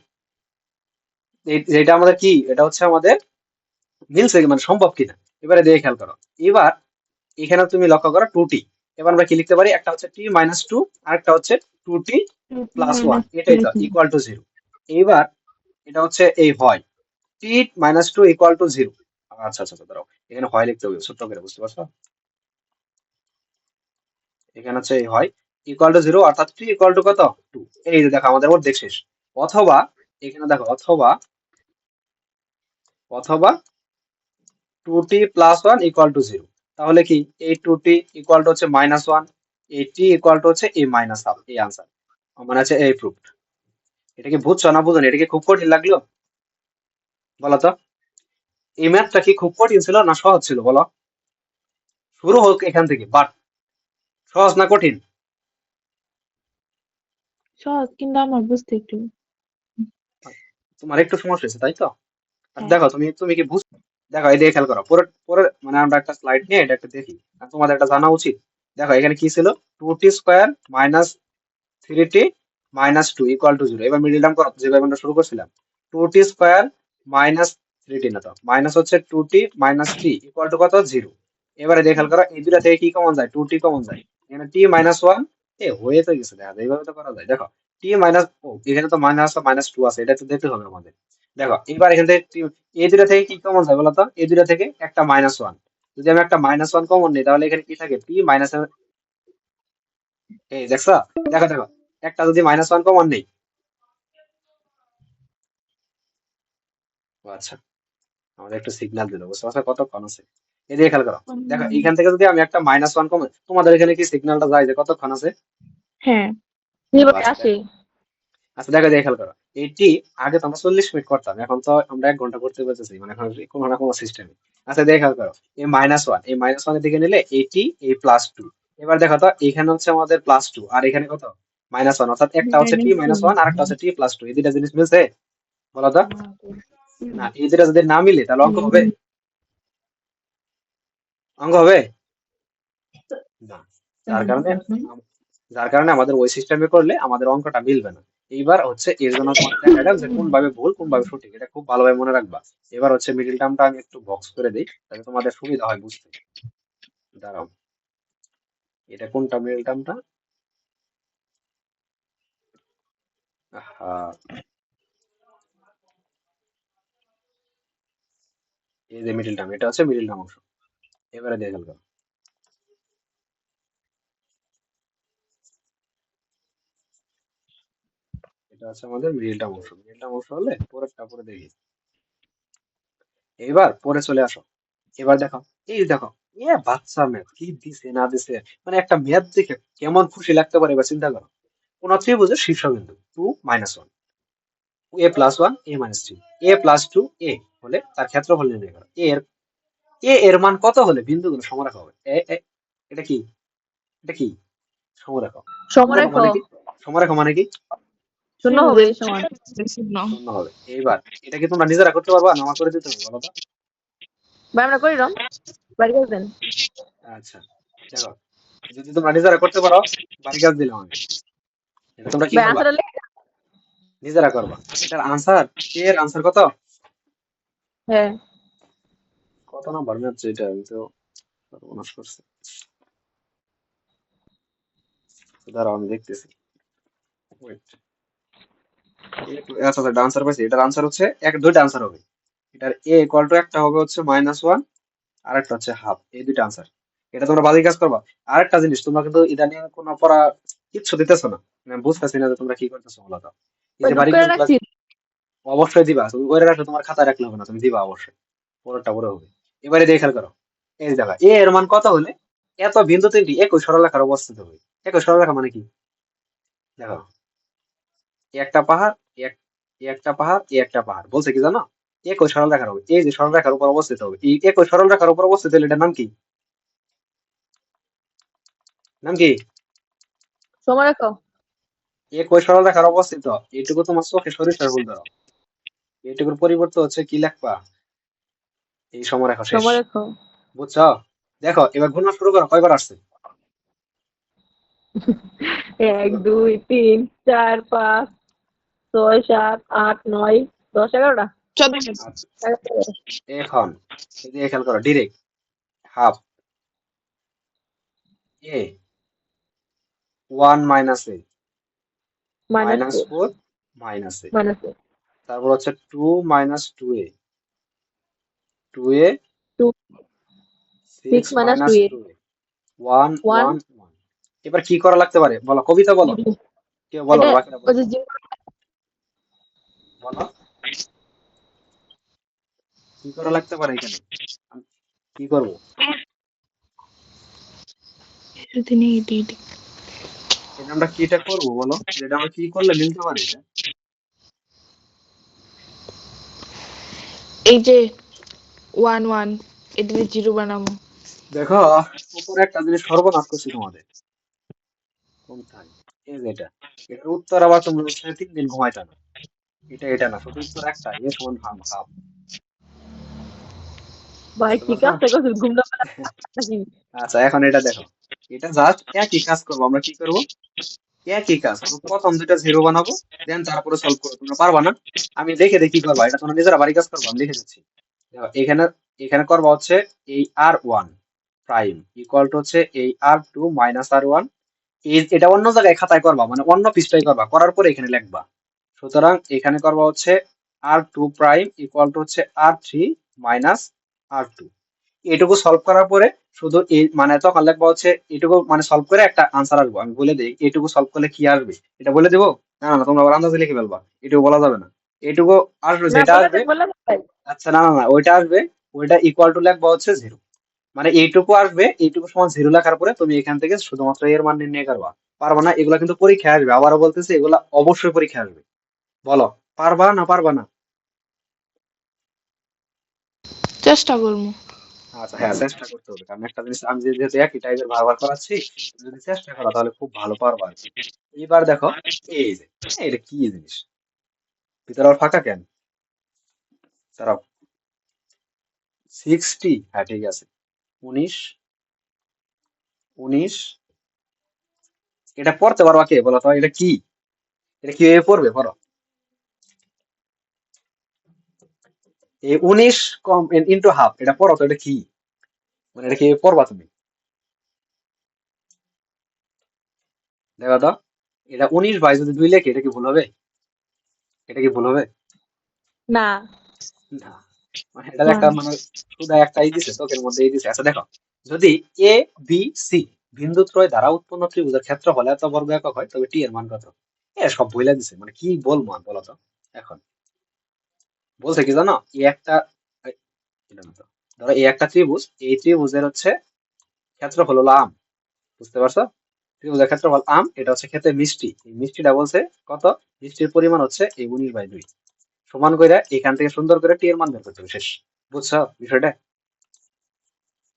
A: যেটা আমাদের কি, এটা হচ্ছে আমাদের মিলছে মানে সম্ভব কিনা। এবারে দিয়ে খেয়াল করো, এবার এখানে তুমি লক্ষ্য করো 2t। এবার আমরা কি লিখতে পারি? একটা হচ্ছে t মাইনাস 2, আর একটা হচ্ছে 2t প্লাস 1, এটাই তো ইকুয়াল টু 0। এইবার এটা হচ্ছে এই হয় t মাইনাস 2 ইকুয়াল টু 0। আচ্ছা আচ্ছা আচ্ছা, দাঁড়াও, এখানে হয় লিখতে হবে ছোট্ট করে, বুঝতে পারছো? এখানে হচ্ছে এই হয় ইকুয়াল টু 0, অর্থাৎ t ইকুয়াল টু কত? 2। এই যে দেখো আমাদের অর্ধেক শেষ। অথবা এখানে দেখো, অথবা অথবা 2t প্লাস 1 ইকুয়াল টু 0। তাহলে কি এই 2t ইকুয়াল টু হচ্ছে মাইনাস 1, এই t ইকুয়াল টু হচ্ছে এই মাইনাস হাফ, এই আনসার মানে হচ্ছে এই প্রুফ। এটা কি বুঝছো না বুঝো? এটা কি খুব কঠিন লাগলো বলো তো? এই ম্যাথটা কি খুব কঠিন ছিল না সহজ ছিল বলো? শুরু হোক এখান থেকে, বাট সহজ না কঠিন?
B: সহজ, কিন্তু আমার বুঝতে একটু।
A: তোমার একটু সমস্যা হয়েছে তাই তো? আর
B: হ্যাঁ।
A: দেখো তুমি তুমি কি বুঝ, দেখো এই দিয়ে খেয়াল করো, পরে পরে মানে আমরা একটা স্লাইড নিয়ে এটা একটা দেখি, আর তোমাদের এটা জানা উচিত। দেখো এখানে কি ছিল? 2t square minus 3t minus 2 equal to 0। এবার মিডিল টার্ম করো যেভাবে আমরা শুরু করছিলাম, 2t স্কোয়ার মাইনাস 3t, না তো মাইনাস হচ্ছে 2t minus t equal to কত? 0। এবারে দিয়ে খেয়াল করো, এই দুটা থেকে কি কমন যায়? 2t কমন যায়। এখানে t মাইনাস 1 এ হয়ে তো গেছে, দেখা যায় এইভাবে তো করা যায়। দেখো t মাইনাস, ও এখানে তো মাইনাস মাইনাস 2 আছে, এটা তো দেখতে হবে আমাদের। দেখো এবার এখান থেকে এই দুটা থেকে কি কমন যায় বলতো? এই দুটা থেকে একটা মাইনাস 1, যদি আমি একটা মাইনাস 1 কমন নিই তাহলে এখানে কি থাকে? t মাইনাস, এই দেখছো? দেখো দেখো, একটা যদি মাইনাস 1 কমন নেই, ও আচ্ছা, আমাদের একটু সিগন্যাল দিল, বুঝতে পারছো কতক্ষণ আছে? এই দিয়ে খেয়াল করো, দেখো এইখান থেকে যদি আমি একটা মাইনাস 1 কমন, তোমাদের এখানে কি সিগন্যালটা যায় যে কতক্ষণ আছে?
B: হ্যাঁ।
A: ও
D: এবার
A: আচ্ছা
D: আসে।
A: আচ্ছা, দেখো দিয়ে খেয়াল করো, এইটি আগে তো আমরা 40 মিনিট করতাম, এখন তো আমরা 1 ঘন্টা করতে পারতেছি, মানে এখন কোনো না কোনো সিস্টেমে। আচ্ছা দিয়ে খেয়াল করো, এই মাইনাস 1, এই মাইনাস 1 এর দিকে নিলে এইটি, এই প্লাস 2। এবার দেখো তো এখানে হচ্ছে আমাদের প্লাস 2, আর এখানে কত? মাইনাস 1, অর্থাৎ একটা হচ্ছে টি মাইনাস 1 আর একটা হচ্ছে টি প্লাস 2। এই দুটা জিনিস মিলছে বলো তো? না, এই দুটা যদি না মিলে তাহলে অঙ্ক হবে? অঙ্ক হবে না। যার কারণে যার কারণে আমাদের ওই সিস্টেমে করলে আমাদের অঙ্কটা মিলবে না। এইবার হচ্ছে এর জন্য তোমাদের দেখা গেল যে কোন ভাবে ভুল কোন ভাবে সঠিক, এটা খুব ভালোভাবে মনে রাখবা। এবার হচ্ছে মিডিল টার্মটা আমি একটু বক্স করে দিই, তাতে তোমাদের সুবিধা হয় বুঝতে। দাঁড়াও, এটা কোনটা মিডিল টার্মটা? হ্যাঁ, এই যে মিডিল টার্ম, এটা হচ্ছে মিডিল টার্ম অংশ। এবারে দিয়ে গেল, এটা হচ্ছে আমাদের মিডিল টার্ম অংশ। মিডিল টার্ম অংশ হলে পরেরটা পরে দেখি। এবার পরে চলে আসো। এবার দেখো, এই দেখো, বাচ্চা ম্যাথ কি দিছে না দিছে, মানে একটা ম্যাথ দেখে কেমন খুশি লাগতে পারে এবার চিন্তা করো। কোন ত্রিভুজের শীর্ষবিন্দু 2 - 1, এ প্লাস 1 এ মাইনাস 3, এ প্লাস 2 এ হলে তার ক্ষেত্রফল নির্ণয় করো। এ এর মান কত হলে বিন্দুগুলো সমরেখা হবে? এটা কি? এটা কি সমরেখা? সমরেখা
D: সমরেখ
A: মানে কি? সমরেখা মানে কি?
D: শূন্য হবে এই সমান।
A: শূন্য হবে। এইবার এটা কি তোমরা নিজেরা করতে পারবা না আমার করে দিতে হবে বলো তো?
D: ভাই আমরা করি রম বাড়ি গেল দেন।
A: আচ্ছা দেখো, যদি তোমরা নিজেরা করতে পারো, বাড়ি কাজ দিলাম আমি। এটা তোমরা কি
D: ভাই
A: করবা?
D: আনসার
A: নিজেরা করবা। এটার আনসার, এর আনসার কত?
D: হ্যাঁ।
A: কত নাম্বার ম্যাথ এটা? আমি তো সর্বনাশ করছি। দাঁড়াও আমি দেখতেছি। Wait. আচ্ছা আচ্ছা, আনসার পাইছি। এটার আনসার হচ্ছে দুইটা আনসার হবে। এটার এ ইকুয়াল টু একটা হবে হচ্ছে -1 আর একটা হচ্ছে হাফ, এই দুইটা আনসার। এটা তোমরা বাজে কাজ করবা। আরেকটা জিনিস, তোমরা কিন্তু ইদানিং কোনো পড়া কিচ্ছু দিতেছো না, মানে বুঝতেছি না যে তোমরা কি করতেছো বলো তো। এই
D: ওই
A: যে
D: নোট
A: বাড়ি
D: করে
A: ক্লাস
D: রাখছি।
A: অবশ্যই দিবা, তুমি করে রাখলে তোমার খাতায় রাখলে হবে না, তুমি দিবা অবশ্যই, পুরোটা পুরো হবে। এবারে দিয়ে খেয়াল করো, এই যে দেখো এ এর মান কত হলে এত বিন্দু তিনটি একই সরলরেখার অবস্থিত হবে। একই সরলরেখা মানে কি, দেখো এ একটা পাহাড়, এ একটা পাহাড়, এ একটা পাহাড়, বলছে কি জানো, একই সরলরেখার হবে, এই যে সরলরেখার উপর অবস্থিত হবে, এই একই সরলরেখার উপর অবস্থিত হলে এটার নাম কি, নাম কি?
D: সময় রাখো।
A: একই সরলরেখার অবস্থিত, এইটুকু তোমার চোখে সরিষার ফুল ধরো, এইটুকুর পরিবর্তে হচ্ছে কি লিখবা, এই সমরেখা শেষ।
D: সময় রাখো।
A: বুঝছো? দেখো এবার গুণা শুরু করো, কয়বার আসছে?
D: 1 2 3 4 5 6 7 8 9 10 11টা।
B: 14
A: আচ্ছা,
D: 11টা।
A: এখন এই যে খেয়াল করো, ডিরেক্ট হাফ এ 1 মাইনাস এ মাইনাস
D: -4
A: ফোর মাইনাস এ,
D: -4
A: তারপর হচ্ছে 2 মাইনাস 2 এ
D: 2
A: সিক্স
D: 6
A: মাইনাস
D: 2
A: টু এ 1
D: 1
A: 1 1। এবার কি করা লাগতে পারে বলো, কবিতা বলো, কেউ বলো
D: এটা
A: না, বাকিরা
D: ওই
A: বলো,
D: যে
A: বলো কি করা লাগতে পারে এখানে, আমি কি করবো?
B: দিনে এটি
A: এটা আমরা কিটা করবো বলো, এটা আমরা কি করলে মিলতে পারে এটা?
B: এই যে 1 1 এটা 0 বানাবো।
A: দেখো উপরে একটা জিনিস সর্বনাশ করছি তোমাদের, কোনটায়, এই যে এটা, এটার উত্তর আবার তোমরা হচ্ছে 3 দিন ঘুমাইতা না, এটা না, শুধু উত্তর একটা, এ সমান হাফ হাফ।
D: ভাই
A: বুঝতে
D: কি
A: পারছো?
D: কাজ করছিস ঘুমটা নাকি?
A: আচ্ছা এখন এটা দেখো, এটা জাস্ট একই কাজ করবো, আমরা কি করবো, একই কাজ, আমরা প্রথম দুইটা জিরো বানাবো, দেন তারপরে সলভ করবো, তোমরা পারবা না, আমি দেখে দেখি করবা, এটা তোমরা নিজেরা বাড়ি কাজ করবো, আমি লিখে দিচ্ছি। দেখো এখানে, এখানে করবা হচ্ছে এই R1 প্রাইম ইকুয়াল টু হচ্ছে এই R2 মাইনাস R1, এই এটা অন্য জায়গায় খাতায় করবা, মানে অন্য পৃষ্ঠায় করবা, করার পরে এখানে লিখবা। সুতরাং এখানে করবা হচ্ছে R2 প্রাইম ইকুয়াল টু হচ্ছে R3 মাইনাস R2। এটুকু সলভ করার পরে শুধু এই মানে তখন লিখবা হচ্ছে এটুকু মানে সলভ করে একটা আনসার আসবো, আমি বলে দিই এটুকু সলভ করলে কি আসবে, এটা বলে দেবো? না না, তোমরা আবার আন্দাজে লিখে ফেলবা, এটুকু বলা যাবে না, এটুকু আসবে
D: না
A: যেটা
D: বলে
A: আসবে।
D: দেন বলে দেন ভাই।
A: আচ্ছা না না না, ওইটা আসবে, ওইটা ইকুয়াল টু লিখবা হচ্ছে জিরো, মানে এইটুকু আসবে, এইটুকু সমান জিরো লেখার পরে তুমি এখান থেকে শুধুমাত্র এর মান নির্ণয় করবা। পারবা না, এগুলা কিন্তু পরীক্ষায় আসবে, আবারও বলতেছি এগুলা অবশ্যই পরীক্ষায় আসবে। বলো পারবা না পারবা না?
B: চেষ্টা করবো।
A: আচ্ছা হ্যাঁ, চেষ্টা করতে হবে, কারণ একটা জিনিস আমি যেহেতু একই টাইপের বারবার করাচ্ছি, যদি চেষ্টা করো তাহলে খুব ভালো পারবা আর কি। এবার দেখো, এই যে এটা কি জিনিস, ভিতরে আবার ফাঁকা কেন, দাঁড়াও, 60, হ্যাঁ ঠিক আছে, 19 19, এটা পড়তে পারবা কে বলো তো, এটা কি, এটা কি এ পড়বে পড়ো, এই 19 কম ইন্টু হাফ, এটা পড়ো তো, এটা কি, মানে এটা কি পড়বা তুমি, দেখো তো, এটা 19 যদি 2 লেখে এটা কি ভুল হবে, এটা কি ভুল হবে?
D: না
A: না, মানে এটা
B: না
A: একটা মানে শুধু একটাই দিছে, চোখের মধ্যেই দিছে। আচ্ছা দেখো, যদি এ বি সি বিন্দুত্রয় দ্বারা উৎপন্ন ত্রিভুজের ক্ষেত্রফল এত বর্গ একক হয় তবে টি এর মান কত? এ সব বইলা দিছে, মানে কি বলবো আর বলো তো। এখন বলছে কি জানো, এই একটা এই, এটা না তো। ধরো এই একটা ত্রিভুজ, এই ত্রিভুজের হচ্ছে ক্ষেত্রফল হলো আম, বুঝতে পারছো? ত্রিভুজের ক্ষেত্রফল আম, এটা হচ্ছে খেতে মিষ্টি, এই মিষ্টিটা বলছে কত, মিষ্টির পরিমাণ হচ্ছে এই 19/2, সমান করে এখান থেকে সুন্দর করে টি এর মান বের করতে হবে, শেষ। বুঝছো বিষয়টা?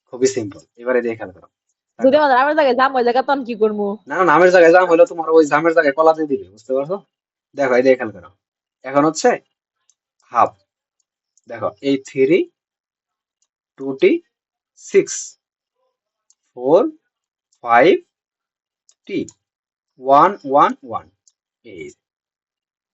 A: খুবই সিম্পল, এবারে দিয়ে খেয়াল করো,
D: যদি
A: দেখো,
D: আমাদের আমার জায়গায় জাম হয়ে জায়গা তখন কি করবো?
A: না না, নামের জায়গায় জাম হলো তোমার ওই জামের জায়গায় কলা দিয়ে দিবে, বুঝতে পারছো? দেখো এই দিয়ে খেয়াল করো, এখন হচ্ছে হাফ, দেখো এই 3 2t 6 4 5t 1 1 1, এই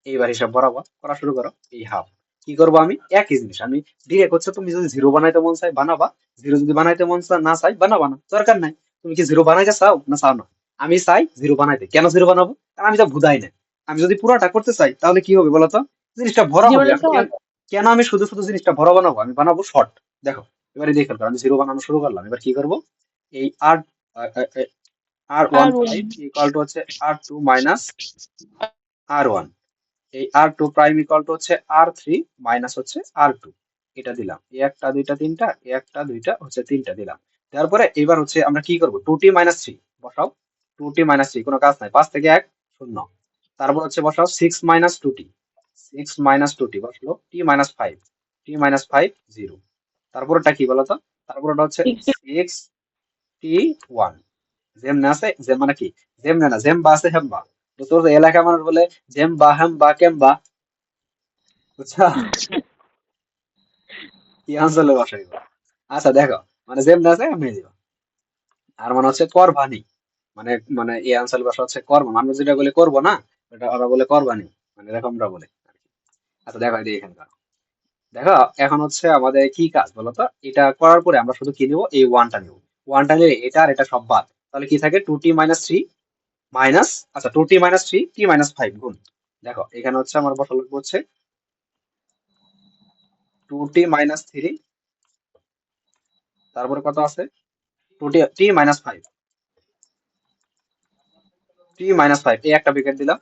A: এইবার হিসাব বরাবর করা শুরু করো, এই হাফ কি করবো, আমি একই জিনিস, আমি ডিরেক্ট হচ্ছে, তুমি যদি জিরো বানাইতে মন চাই বানাবা, জিরো যদি বানাইতে মন না চাই বানাবা না, দরকার নাই। তুমি কি জিরো বানাইতে চাও না চাও না? আমি চাই জিরো বানাইতে, কেন জিরো বানাবো, কারণ আমি তো বুঝাই না। আমি যদি পুরাটা করতে চাই তাহলে কি হবে বলতো, জিনিসটা ভরা হবে,
D: জীবনের
A: আমি
D: সহজ।
A: কেন আমি শুধু শুধু জিনিসটা বড় বানাবো, আমি বানাবো শর্ট। দেখো এবারে দেখে ফেলবো, আমি জিরো বানানো শুরু করলাম, এবার কি করবো, এই R one
B: R
A: prime equal to হচ্ছে R two minus R one, এই R two prime equal to হচ্ছে আর থ্রি মাইনাস হচ্ছে আর টু, এটা দিলাম, এই একটা দুইটা তিনটা, এই একটা দুইটা হচ্ছে তিনটা দিলাম। তারপরে এবার হচ্ছে আমরা কি করবো, টু টি মাইনাস থ্রি বসাও, টু টি মাইনাস থ্রি কোনো কাজ নাই, পাঁচ থেকে এক শূন্য। তারপর হচ্ছে বসাও সিক্স মাইনাস টু টি, সিক্স মাইনাস টু টি বসলো, টি মাইনাস ফাইভ, টি মাইনাস ফাইভ জিরো। তারপরটা কি বলতো, তারপরটা হচ্ছে
D: 60
A: সিক্স টি ওয়ান। যেমনে আছে জেম মানে কি, যেমনে না জেম বা আছে হেম্বা, তো তোর এলাকা মানুষ বলে জেম বা হেম বা কেমবা, বুঝছা, কি অঞ্চলে বসে এগুলো। আচ্ছা দেখো, মানে যেমনে আছে এমনি দিবা। আর মানে হচ্ছে করবানি, মানে মানে এই অঞ্চলে ভাষা হচ্ছে কর্ম, মানুষ যেটা বলে করবো না, ওটা ওরা বলে করবানি, মানে এরকমটা বলে। আচ্ছা দেখো এই যে এখানকার, দেখো এখন হচ্ছে আমাদের কি কাজ বলতো, এটা করার পরে আমরা শুধু কি নিবো, এই ওয়ানটা নিবো। ওয়ানটা নিলে এটা আর এটা সব বাদ, তাহলে কি থাকে, টু টি মাইনাস থ্রি মাইনাস, আচ্ছা টু টি minus three T minus five গুণ। দেখো এখানে হচ্ছে আমার বসা লিখবো হচ্ছে টু টি মাইনাস থ্রি, তারপরে কত আছে, টু টি টি মাইনাস ফাইভ, টি মাইনাস ফাইভ, এই একটা ব্রেকেট দিলাম,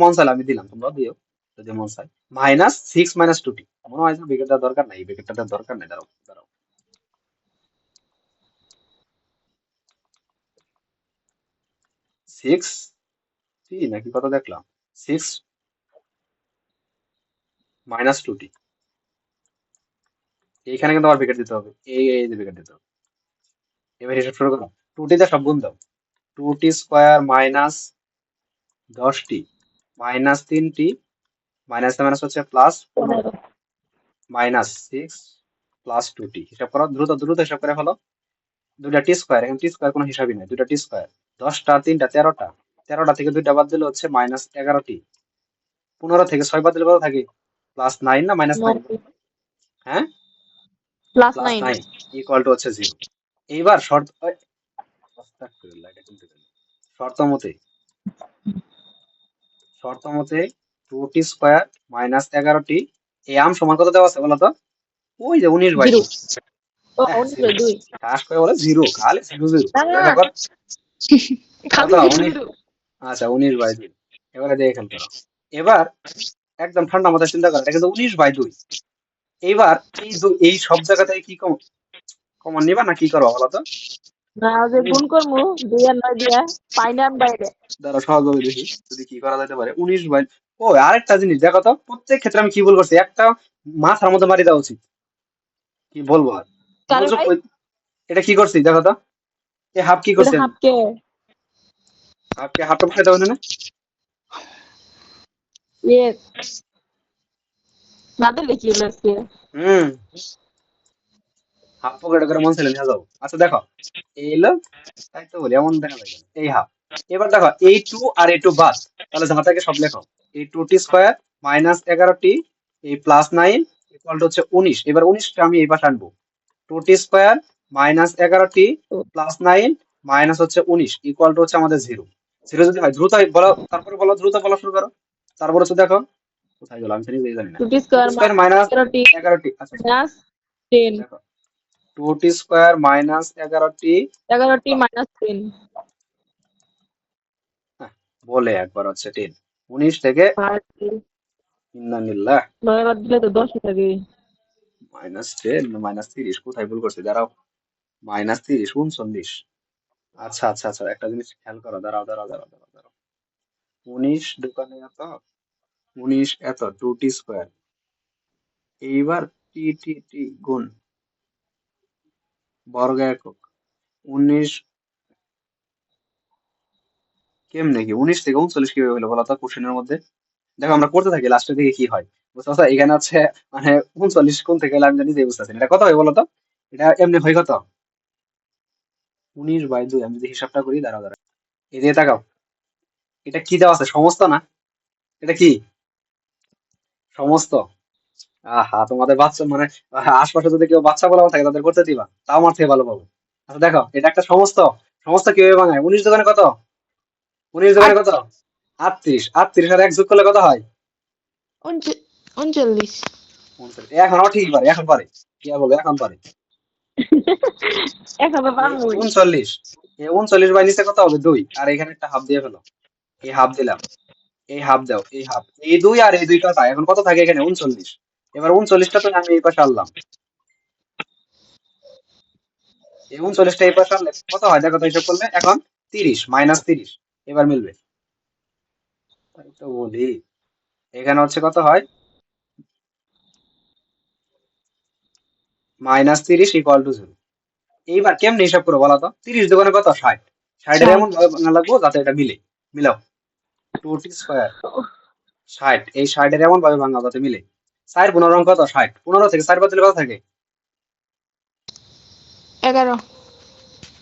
A: মন চাইলে আমি দিলাম, তোমরা দিও যদি মন চাই, মাইনাস সিক্স মাইনাস টু টি, মনে হয় যে ব্রেকেটটা দরকার নাই, এই ব্রেকেটটা দরকার নাই, দাঁড়াও দাঁড়াও, সিক্স টি নাকি কত দেখলাম, সিক্স মাইনাস টু টি, এইখানে কিন্তু আবার ব্রেকেট দিতে হবে, এই যে ব্রেকেট দিতে হবে। এবার হিসাব শুরু করো, টু টি তে সব গুণ দাও, টু টি স্কোয়ার মাইনাস দশ টি মাইনাস তিন টি মাইনাস মাইনাস হচ্ছে প্লাস পনেরো,
D: 15
A: মাইনাস সিক্স প্লাস টু টি, হিসাব করো দ্রুত দ্রুত হিসাব করে ফেলো, দুইটা টি স্কোয়ার, এখন টি স্কোয়ার কোনো হিসাবই নাই, দুইটা টি স্কোয়ার, দশটা তিনটা তেরোটা, তেরোটা থেকে দুইটা বাদ দিলে হচ্ছে মাইনাস এগারোটি, পনেরো থেকে ছয় বাদ দিলে কত থাকে, প্লাস নাইন না মাইনাস নাইন, হ্যাঁ
D: plus
A: plus
D: 9
A: nine equal to হচ্ছে জিরো। এইবার শর্ত আস্তাগফিরুল্লাহ, এটা কিন্তু শর্ত মতে, শর্ত মতে টু টি স্কোয়ার মাইনাস এগারোটি, এই আম সমান কত দেওয়া আছে বলতো, ওই যে উনিশ বাই
D: 0
A: দুই,
D: ও
A: হ্যাঁ
D: 19
A: জিরো,
D: 2
A: ঠাস করে বলে জিরো, খালি জিরো জিরো,
D: না না
A: দেখো কত, কত
B: খালি জিরো
A: উনিশ,
B: জিরো।
A: আচ্ছা উনিশ বাই দুই। এবারে দিয়ে খেয়াল করো, এবার একদম ঠান্ডা মাথায় চিন্তা করো, এটা কিন্তু উনিশ বাই দুই। এইবার এই সব জায়গাতে কি কমন নিবা না কি করবা বলতো,
D: না যে
A: উনিশ,
D: গুণ করমু 2 আর 9 দিয়া পাইনাম বাইরে
A: দ্বারা সহজভাবে দেখি যদি কি করা যেতে পারে, উনিশ বাই, ও আরেকটা জিনিস দেখো তো, প্রত্যেক ক্ষেত্রে আমি কি ভুল করছি, একটা মাথার মধ্যে মারি দেওয়া উচিত, কি বলবো আর,
D: কারে
A: মনোযোগ
D: ভাই
A: এটা কি করছি দেখো তো, এই হাফ কি
D: এটা
A: করছি আমি,
D: হাফকে
A: হাফকে হাফটা বসাইতে হবে না,
D: ইয়ে না দিলে কি হলো আজকে
A: হুম, হাফ পকেটে করে মন ছেলে নিয়ে যাবো। আচ্ছা দেখো এই এলো, তাই তো বলি এমন দেখা যায় কেন? এই হাফ, এবার দেখো এই টু আর এই টু বাদ, তাহলে যা থাকে সব লেখো, এই টু টি স্কোয়ার মাইনাস এগারোটি, এই প্লাস নাইন ইকুয়াল টু হচ্ছে উনিশ, এবার উনিশটা আমি এই পাশে আনবো, টু টি স্কোয়ার মাইনাস এগারোটি প্লাস নাইন মাইনাস হচ্ছে উনিশ ইকুয়াল টু হচ্ছে আমাদের জিরো। জিরো যদি হয় দ্রুত বলো, তারপরে বলো দ্রুত বলা শুরু করো, তারপর হচ্ছে দেখো কোথায় গেল, আমি তো নিজেই জানি না,
D: 2
A: টু টি
D: স্কয়ার
A: স্কোয়ার মাইনাস
D: 11
A: এগারোটি, আচ্ছা
D: মাইনাস 10
A: দেখো টু টি স্কোয়ার মাইনাস এগারোটি,
D: 11 মাইনাস 10
A: হ্যাঁ, বলে একবার হচ্ছে টেন, উনিশ থেকে
D: আর
A: ইন্নানিল্লাহ,
D: 9 বাদ দিলে তো 10 থাকে
A: মাইনাস টেন মাইনাস তিরিশ, কোথায় ভুল করছি দাঁড়াও, মাইনাস তিরিশ উনচল্লিশ, আচ্ছা আচ্ছা আচ্ছা একটা জিনিস খেয়াল করো, দাঁড়াও দাঁড়াও দাঁড়াও দাঁড়াও দাঁড়াও, উনিশ দোকানে এত, উনিশ এত টু টি স্কোয়ার, এইবার টি টি টি গুণ বর্গ একক, উনিশ, কেমনে কি উনিশ থেকে উনচল্লিশ কিভাবে হলো বলো তো কোশ্চেনের মধ্যে, দেখো আমরা করতে থাকি লাস্টের দিকে কি হয়, বুঝতে পারছো, এখানে হচ্ছে মানে উনচল্লিশ কোন থেকে এলো আমি জানি যে বুঝতেছি না। এটা কত হয় বলো তো, এটা এমনি হয় কত, উনিশ বাই দুই, আমি যদি হিসাবটা করি, দাঁড়াও দাঁড়াও, এদিকে তাকাও, এটা কি দেওয়া আছে, সমস্ত না, এটা কি সমস্ত, আহা তোমাদের বাচ্চা মানে আশপাশে যদি কেউ বাচ্চা বলা থাকে তাদের করতে দিবা, তাও আমার থেকে ভালো পাবো। আচ্ছা দেখো এটা একটা সমস্ত, সমস্ত কিভাবে বানায়, উনিশ দোকানে কত, উনিশ দোকানে কত, আটত্রিশ, আটত্রিশ আর এক যোগ করলে কত হয়,
B: 39।
A: 39 এখন ঠিকই পারে, এখন পারে, কি আর বলবো, এখন পারে।
D: এখন তো
A: এই
D: পারবই।
A: 39, এই 39 বাই নিচে কত হবে 2, আর এখানে একটা হাফ দিয়ে ফেলো, এই হাফ দিলাম, এই হাফ দাও, এই হাফ, এই 2 আর এই 2 কাটা, এখন কত থাকে এখানে 39। এবার 39টা তো আমি এই পাশে আনলাম, এই 39টা এই পাশে আনলে কত হয় দেখো তো হিসাব করলে, এখন 30 -30, এবার মিলবে। তাই তো বলি, এখানে হচ্ছে কত হয় -30 = 0। এইবার কেমনে হিসাব করবো বলো তো, 30 দোকানে কত 60, 60 এর এমন
B: 60।
A: ভাবে ভাঙা লাগবো যাতে এটা মিলে, মিলাও, 2t স্কয়ার 60, এই 60 এর এমন ভাবে ভাঙা যাতে মিলে। 4 15 কত 60, 15 থেকে 4 বাদ দিলে কত থাকে?
B: 11।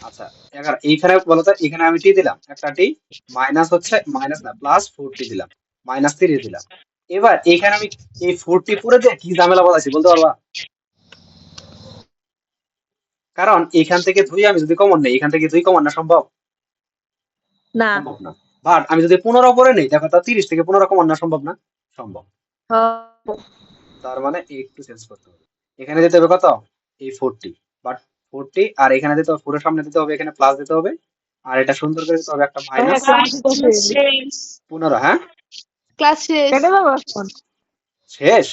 A: আচ্ছা 11, এইখানে বলতো এখানে আমি টি দিলাম একটা টি, মাইনাস হচ্ছে মাইনাস না প্লাস 4t দিলাম, -30 দিলাম। এবার এইখানে আমি এই 4t পুরো দিয়ে কি ঝামেলা বলাইছি বলতে পারবা? কারণ এখান থেকে 2 আমি যদি কমন নেই, এখান থেকে 2 কমন না সম্ভব?
D: না।
A: সম্ভব না। বাট আমি যদি 15 করে নেই দেখো, তা 30 থেকে 15 কমন না সম্ভব না? সম্ভব। তার মানে একটু চেঞ্জ করতে হবে, এখানে দিতে হবে কত, এই 40, বাট 40, আর এখানে দিতে হবে 4 এর সামনে দিতে হবে, এখানে প্লাস দিতে হবে, আর এটা সুন্দর করে দিতে হবে একটা মাইনাস
D: ক্লাস শেষ।
A: 15। হ্যাঁ
B: ক্লাস শেষ।
D: কেটে যাবো এখন।
A: শেষ।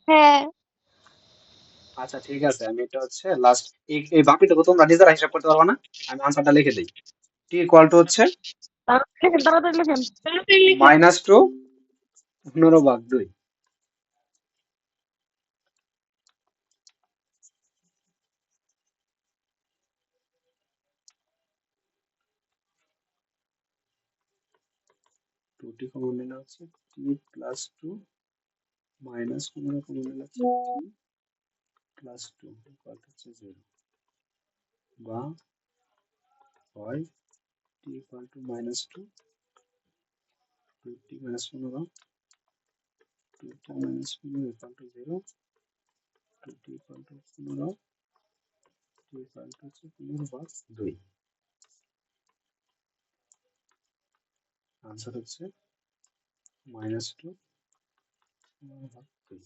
B: হ্যাঁ।
A: আচ্ছা ঠিক আছে, আমি এটা হচ্ছে লাস্ট, এই বাকিটুকু তোমরা নিজেরা হিসাব করতে পারবে না, আমি আনসারটা লিখে দিই। টি ইকুয়াল টু হচ্ছে
D: তাড়াতাড়ি লেখেন।
A: -2 15/2। টুটি কমন নিলে হচ্ছে টি প্লাস 2 -15 কমন নিলে হচ্ছে টি প্লাস 2 ইকুয়াল টু হচ্ছে 0, বা হয় T equal to -2, 2t -15, 2t -15 equal to 0, 2t equal to 15, t equal to হচ্ছে 15/2। আনসার হচ্ছে -2 15/2।